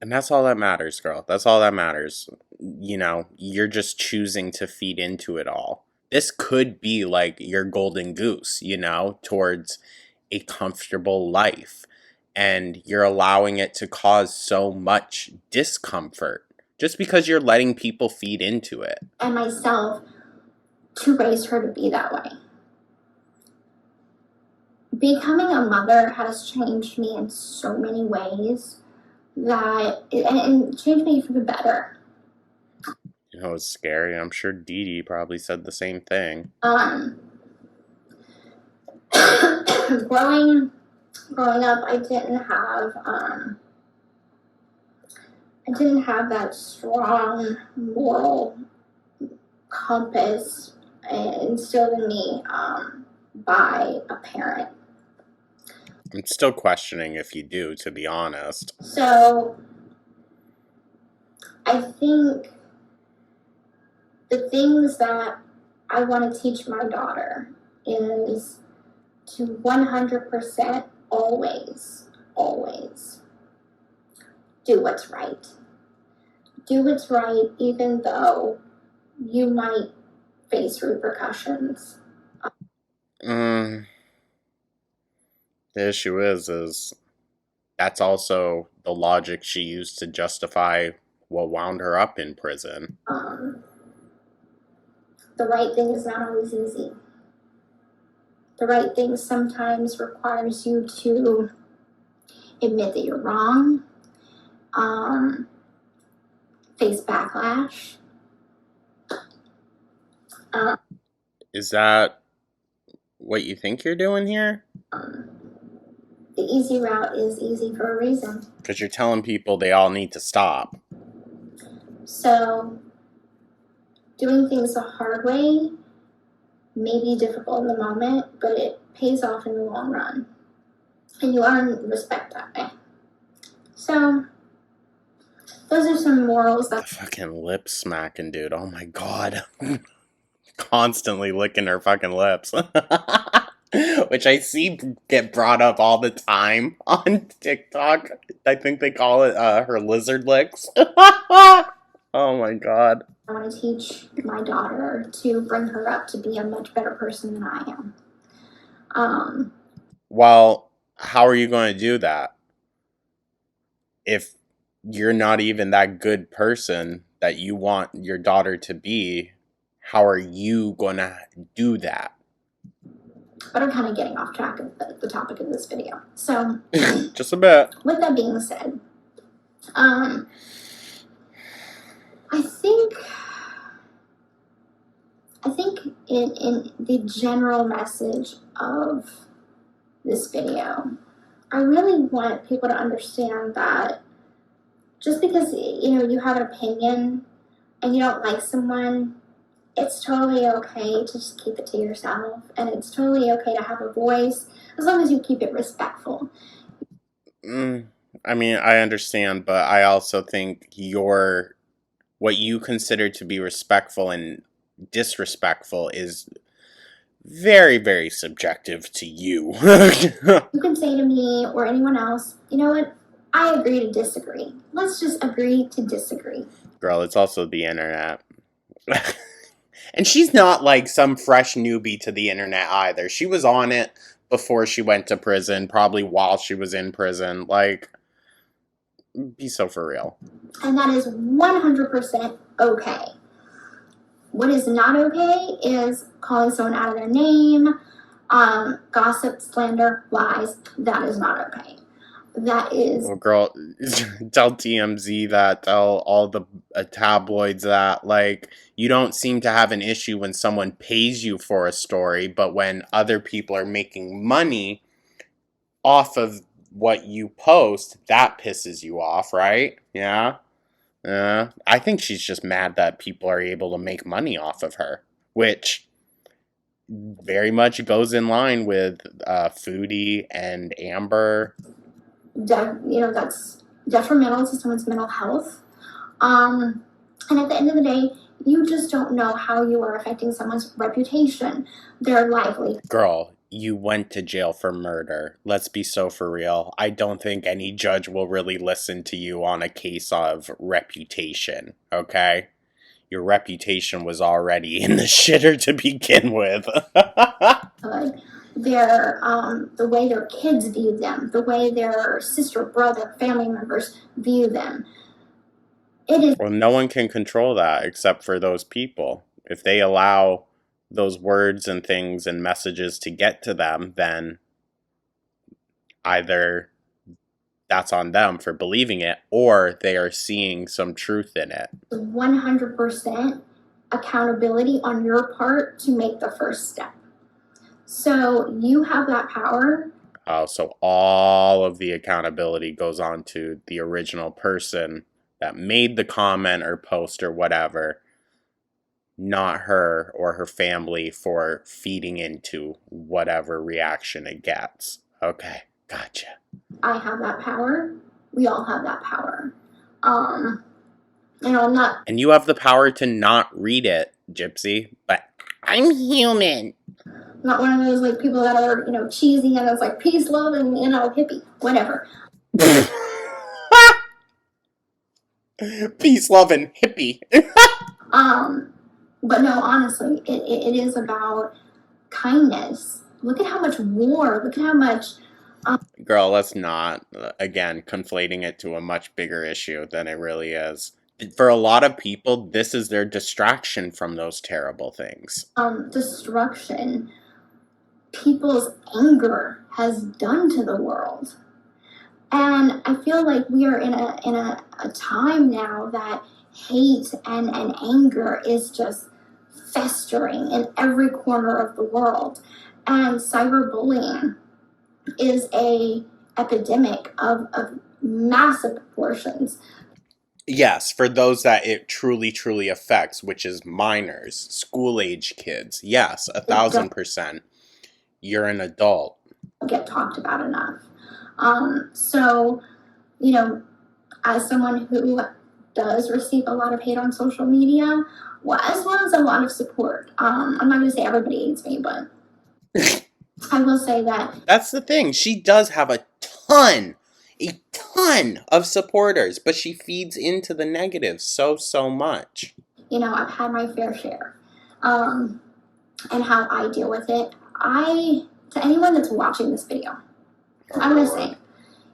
And that's all that matters, girl. That's all that matters. You know, you're just choosing to feed into it all. This could be like your golden goose, you know, towards a comfortable life. And you're allowing it to cause so much discomfort just because you're letting people feed into it. And myself to raise her to be that way. Becoming a mother has changed me in so many ways. and changed me for the better. You know, it's scary. I'm sure Dee Dee probably said the same thing. Growing up, I didn't have that strong moral compass instilled in me by a parent. I'm still questioning if you do, to be honest. So I think the things that I want to teach my daughter is to 100% always do what's right. Do what's right even though you might face repercussions. The issue is that's also the logic she used to justify what wound her up in prison. The right thing is not always easy. The right thing sometimes requires you to admit that you're wrong, face backlash. Is that what you think you're doing here? The easy route is easy for a reason. Because you're telling people they all need to stop. So, doing things the hard way may be difficult in the moment, but it pays off in the long run. And you earn respect that way. So, those are some morals The that... fucking lip smacking, dude. Oh my god. Constantly licking her fucking lips. Which I see get brought up all the time on TikTok. I think they call it her lizard licks. Oh my god. I want to teach my daughter to bring her up to be a much better person than I am. Well, how are you going to do that? If you're not even that good person that you want your daughter to be, how are you going to do that? But I'm kind of getting off track of the topic of this video. So, just a bit. With that being said, I think in the general message of this video, I really want people to understand that just because you have an opinion and you don't like someone, it's totally okay to just keep it to yourself, and it's totally okay to have a voice as long as you keep it respectful. I mean, I understand, but I also think what you consider to be respectful and disrespectful is very, very subjective to you. You can say to me or anyone else, you know what? I agree to disagree. Let's just agree to disagree. Girl, it's also the internet. And she's not like some fresh newbie to the internet either. She was on it before she went to prison, probably while she was in prison. Like, be so for real. And that is 100% okay. What is not okay is calling someone out of their name, gossip, slander, lies. That is not okay. That is... Well, girl, tell TMZ that, tell all the tabloids that, like, you don't seem to have an issue when someone pays you for a story, but when other people are making money off of what you post, that pisses you off, right? Yeah? I think she's just mad that people are able to make money off of her, which very much goes in line with Foodie and Amber. That's detrimental to someone's mental health. And at the end of the day, you just don't know how you are affecting someone's reputation, their livelihood. Girl, you went to jail for murder. Let's be so for real. I don't think any judge will really listen to you on a case of reputation, okay? Your reputation was already in the shitter to begin with. The way their kids view them, the way their sister, brother, family members view them. Well, no one can control that except for those people. If they allow those words and things and messages to get to them, then either that's on them for believing it, or they are seeing some truth in it. 100% accountability on your part to make the first step. So you have that power. Oh, so all of the accountability goes on to the original person that made the comment or post or whatever, not her or her family for feeding into whatever reaction it gets. Okay, gotcha. I have that power. We all have that power. I'm not. And you have the power to not read it, Gypsy, but I'm human. Not one of those like people that are, cheesy and it's like peace, love, and hippie, whatever. Peace, love, and hippie. But no, honestly, it is about kindness. Look at how much war. Look at how much. Girl, let's not, again, conflating it to a much bigger issue than it really is. For a lot of people, this is their distraction from those terrible things. Destruction people's anger has done to the world. And I feel like we are in a time now that hate and anger is just festering in every corner of the world. And cyberbullying is a epidemic of massive proportions. Yes, for those that it truly, truly affects, which is minors, school-age kids. Yes, 1,000%. You're an adult. Get talked about enough. So, as someone who does receive a lot of hate on social media, as well as a lot of support. I'm not going to say everybody hates me, but I will say that. That's the thing. She does have a ton of supporters, but she feeds into the negative so much. I've had my fair share. And how I deal with it. To anyone that's watching this video, I'm going to say,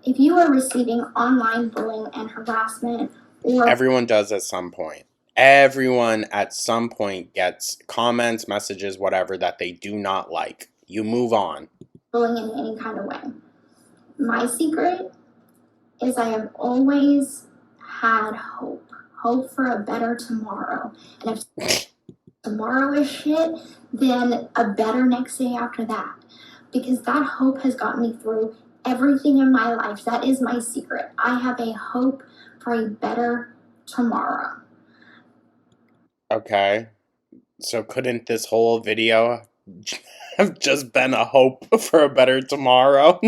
if you are receiving online bullying and harassment, or everyone does at some point. Everyone at some point gets comments, messages, whatever, that they do not like. You move on. Bullying in any kind of way. My secret is I have always had hope. Hope for a better tomorrow. And if tomorrow is shit, then a better next day after that. Because that hope has gotten me through everything in my life. That is my secret. I have a hope for a better tomorrow. Okay. So couldn't this whole video have just been a hope for a better tomorrow?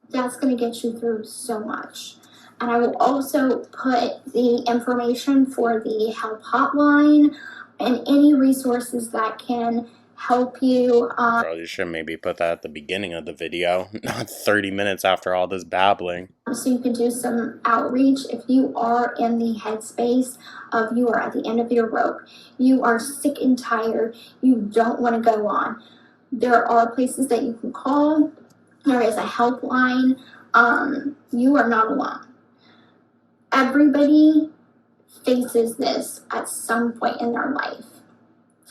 That's going to get you through so much. And I will also put the information for the help hotline and any resources that can help you. Girl, you should maybe put that at the beginning of the video, not 30 minutes after all this babbling. So you can do some outreach if you are in the headspace of you are at the end of your rope. You are sick and tired. You don't want to go on. There are places that you can call. There is a helpline. You are not alone. Everybody faces this at some point in their life.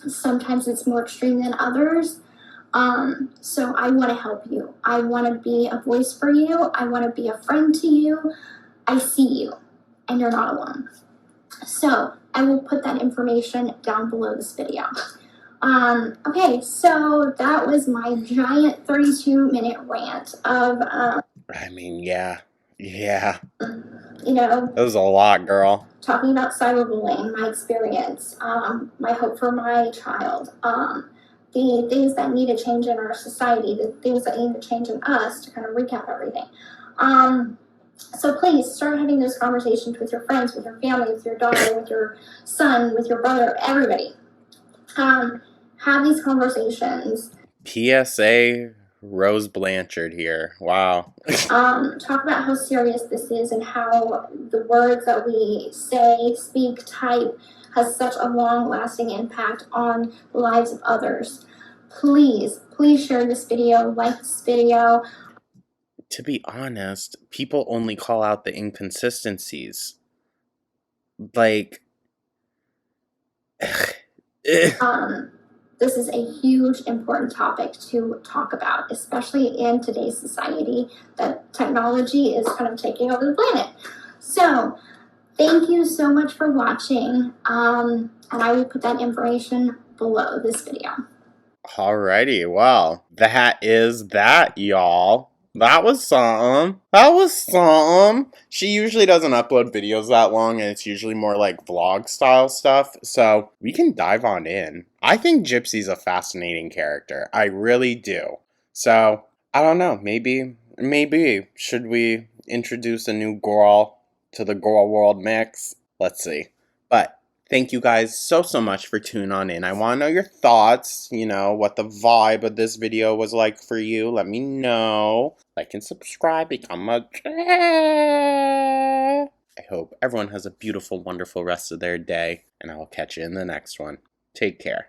Sometimes it's more extreme than others. So I want to help you. I want to be a voice for you. I want to be a friend to you. I see you, and you're not alone. So I will put that information down below this video. Okay, so that was my giant 32-minute rant of, yeah. That was a lot, girl. Talking about cyberbullying, my experience, my hope for my child, the things that need to change in our society, the things that need to change in us, to kind of recap everything. So please start having those conversations with your friends, with your family, with your daughter, with your son, with your brother, everybody. Have these conversations. PSA Rose Blanchard here. Wow. Talk about how serious this is and how the words that we say, speak, type has such a long-lasting impact on the lives of others. Please share this video, like this video. To be honest, people only call out the inconsistencies. Like... This is a huge, important topic to talk about, especially in today's society that technology is kind of taking over the planet. So, thank you so much for watching, and I will put that information below this video. Alrighty, well, that is that, y'all. That was something. That was something. She usually doesn't upload videos that long, and it's usually more like vlog style stuff, so we can dive on in. I think Gypsy's a fascinating character. I really do. So, I don't know, maybe, should we introduce a new girl to the girl world mix? Let's see. But thank you guys so much for tuning on in. I want to know your thoughts, what the vibe of this video was like for you. Let me know. Like and subscribe, become a... I hope everyone has a beautiful, wonderful rest of their day, and I will catch you in the next one. Take care.